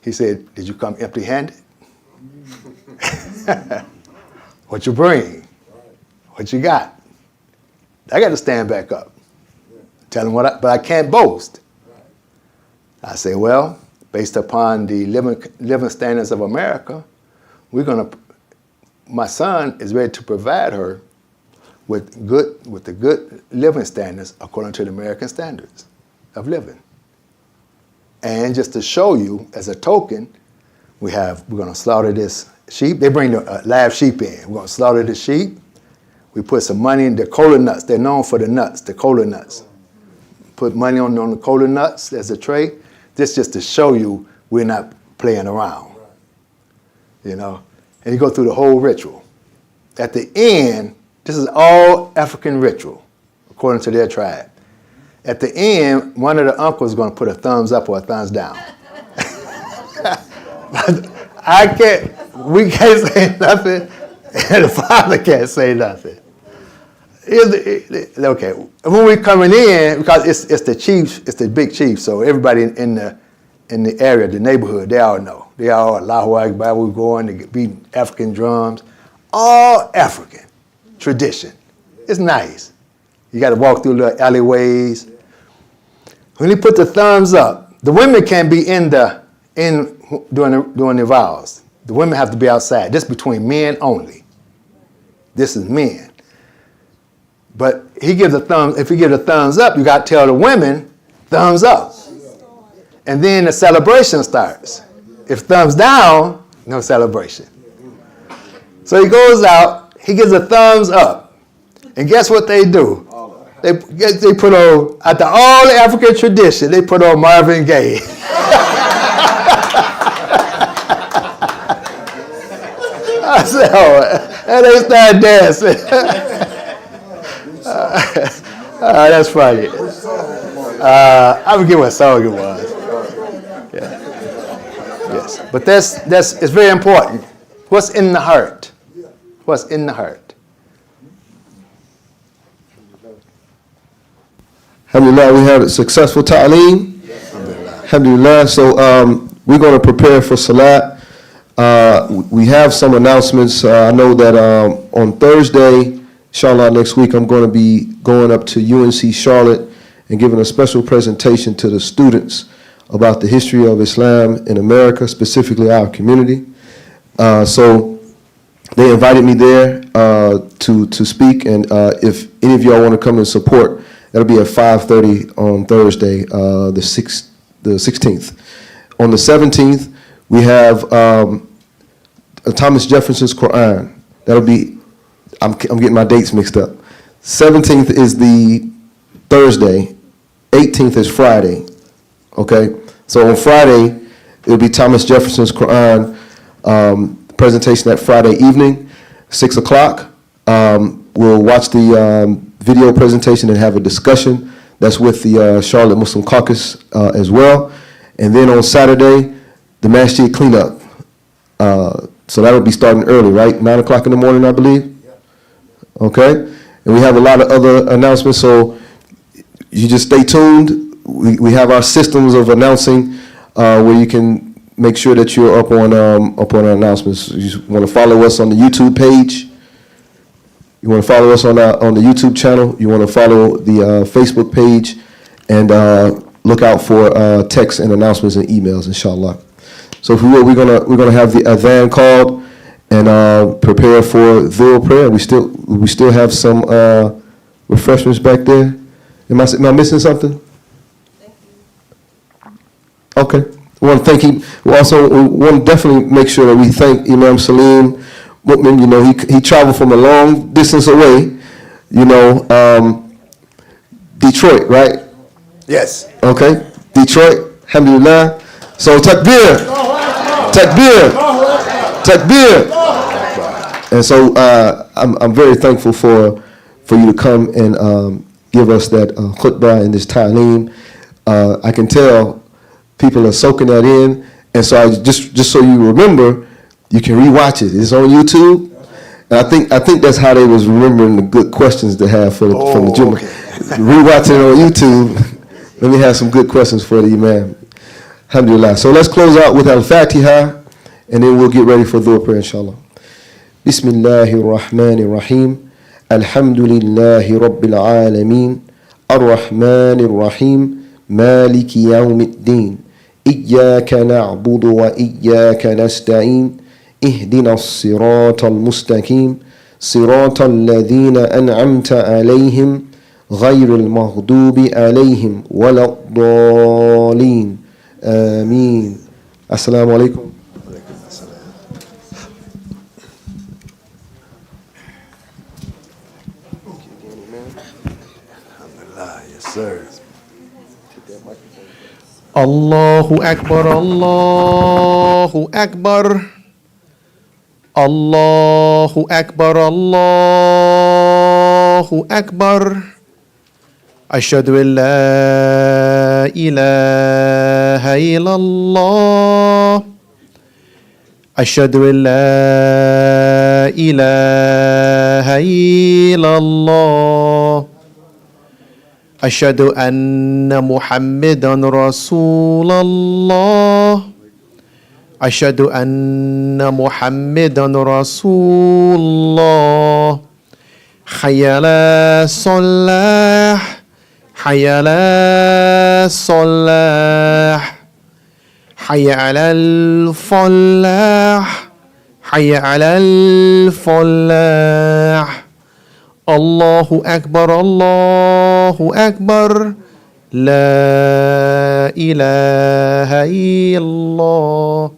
He said, did you come empty-handed? What you bring? What you got? I got to stand back up. Tell him but I can't boast. I say, well, based upon the living standards of America, my son is ready to provide her with the good living standards according to the American standards of living. And just to show you, as a token, we're going to slaughter this sheep. They bring the live sheep in. We're going to slaughter the sheep. We put some money in the cola nuts. They're known for the nuts, the cola nuts. Put money on the cola nuts as a tray. This just to show you we're not playing around. You know? And you go through the whole ritual. At the end, this is all African ritual, according to their tribe. At the end, one of the uncles is going to put a thumbs up or a thumbs down. We can't say nothing, and the father can't say nothing. Okay, when we're coming in, because it's the chiefs, it's the big chief, so everybody in the area, the neighborhood, they all know. They all, Allahu Akbar, we're going to beat African drums. All African tradition. It's nice. You got to walk through little alleyways. When you put the thumbs up, the women can't be doing the vows. The women have to be outside. This is between men only. This is men. But he gives a thumbs. If he gives a thumbs up, you got to tell the women, thumbs up. And then the celebration starts. If thumbs down, no celebration. So he goes out, he gives a thumbs up. And guess what they do? They put on, after all the African tradition, they put on Marvin Gaye. I said, oh, and they start dancing. That's funny. I forget what song it was. Yeah. Yes, but that's it's very important. What's in the heart? What's in the heart? Alhamdulillah, we had a successful ta'aleem. Alhamdulillah. So we're going to prepare for Salat. We have some announcements. I know that on Thursday, inshallah, next week, I'm going to be going up to UNC Charlotte and giving a special presentation to the students about the history of Islam in America, specifically our community. So they invited me there to speak, and if any of y'all want to come and support, that'll be at 5:30 on Thursday, the 16th. On the 17th, we have Thomas Jefferson's Quran. That'll be, I'm getting my dates mixed up. 17th is the Thursday, 18th is Friday, okay? So on Friday, it'll be Thomas Jefferson's Quran presentation that Friday evening, 6 o'clock. We'll watch the video presentation and have a discussion. That's with the Charlotte Muslim Caucus as well. And then on Saturday, the masjid cleanup. So that'll be starting early, right? 9 o'clock in the morning, I believe? Okay? And we have a lot of other announcements, so you just stay tuned. We have our systems of announcing where you can make sure that you're up on our announcements. You want to follow us on the YouTube page. You want to follow us on the YouTube channel. You want to follow the Facebook page, and look out for texts and announcements and emails, inshallah. So if we will, we're gonna have the adhan called and prepare for Dhuhr prayer. We still have some refreshments back there. Am I missing something? Okay. We want to thank him. We want to definitely make sure that we thank Imam Salim Mu'min. You know, he traveled from a long distance away. You know, Detroit, right? Yes. Okay, Detroit. Alhamdulillah. So takbir, takbir, takbir. And so I'm very thankful for you to come and give us that khutbah and this ta'aleem. I can tell people are soaking that in, and so just so you remember, you can rewatch it. It's on YouTube, and I think that's how they was remembering the good questions to have from the Jummah. Okay. Rewatch it on YouTube. Let me have some good questions for the Imam. Alhamdulillah. So let's close out with Al-Fatiha, and then we'll get ready for Dhuhr prayer, inshallah. Bismillahir Rahmanir Rahim. Alhamdulillahi Rabbil Alameen. Ar-Rahmanir Rahim. Maliki Yawmiddin. إياك نعبد وإياك نستعين اهدنا الصراط المستقيم صراط الذين أنعمت عليهم غير المغضوب عليهم ولا الضالين آمين. السلام عليكم. Yes, sir. Allahu Akbar, Allahu Akbar. Allahu Akbar, Allahu Akbar. Ashhadu an la ilaha illallah. Ashhadu an la ilaha illallah. أشهد أن محمدا رسول الله أشهد أن محمدا رسول الله حي على الصلاة حي على الصلاة حي على الفلاح حي على الفلاح الله أكبر الله أكبر لا إله إلا الله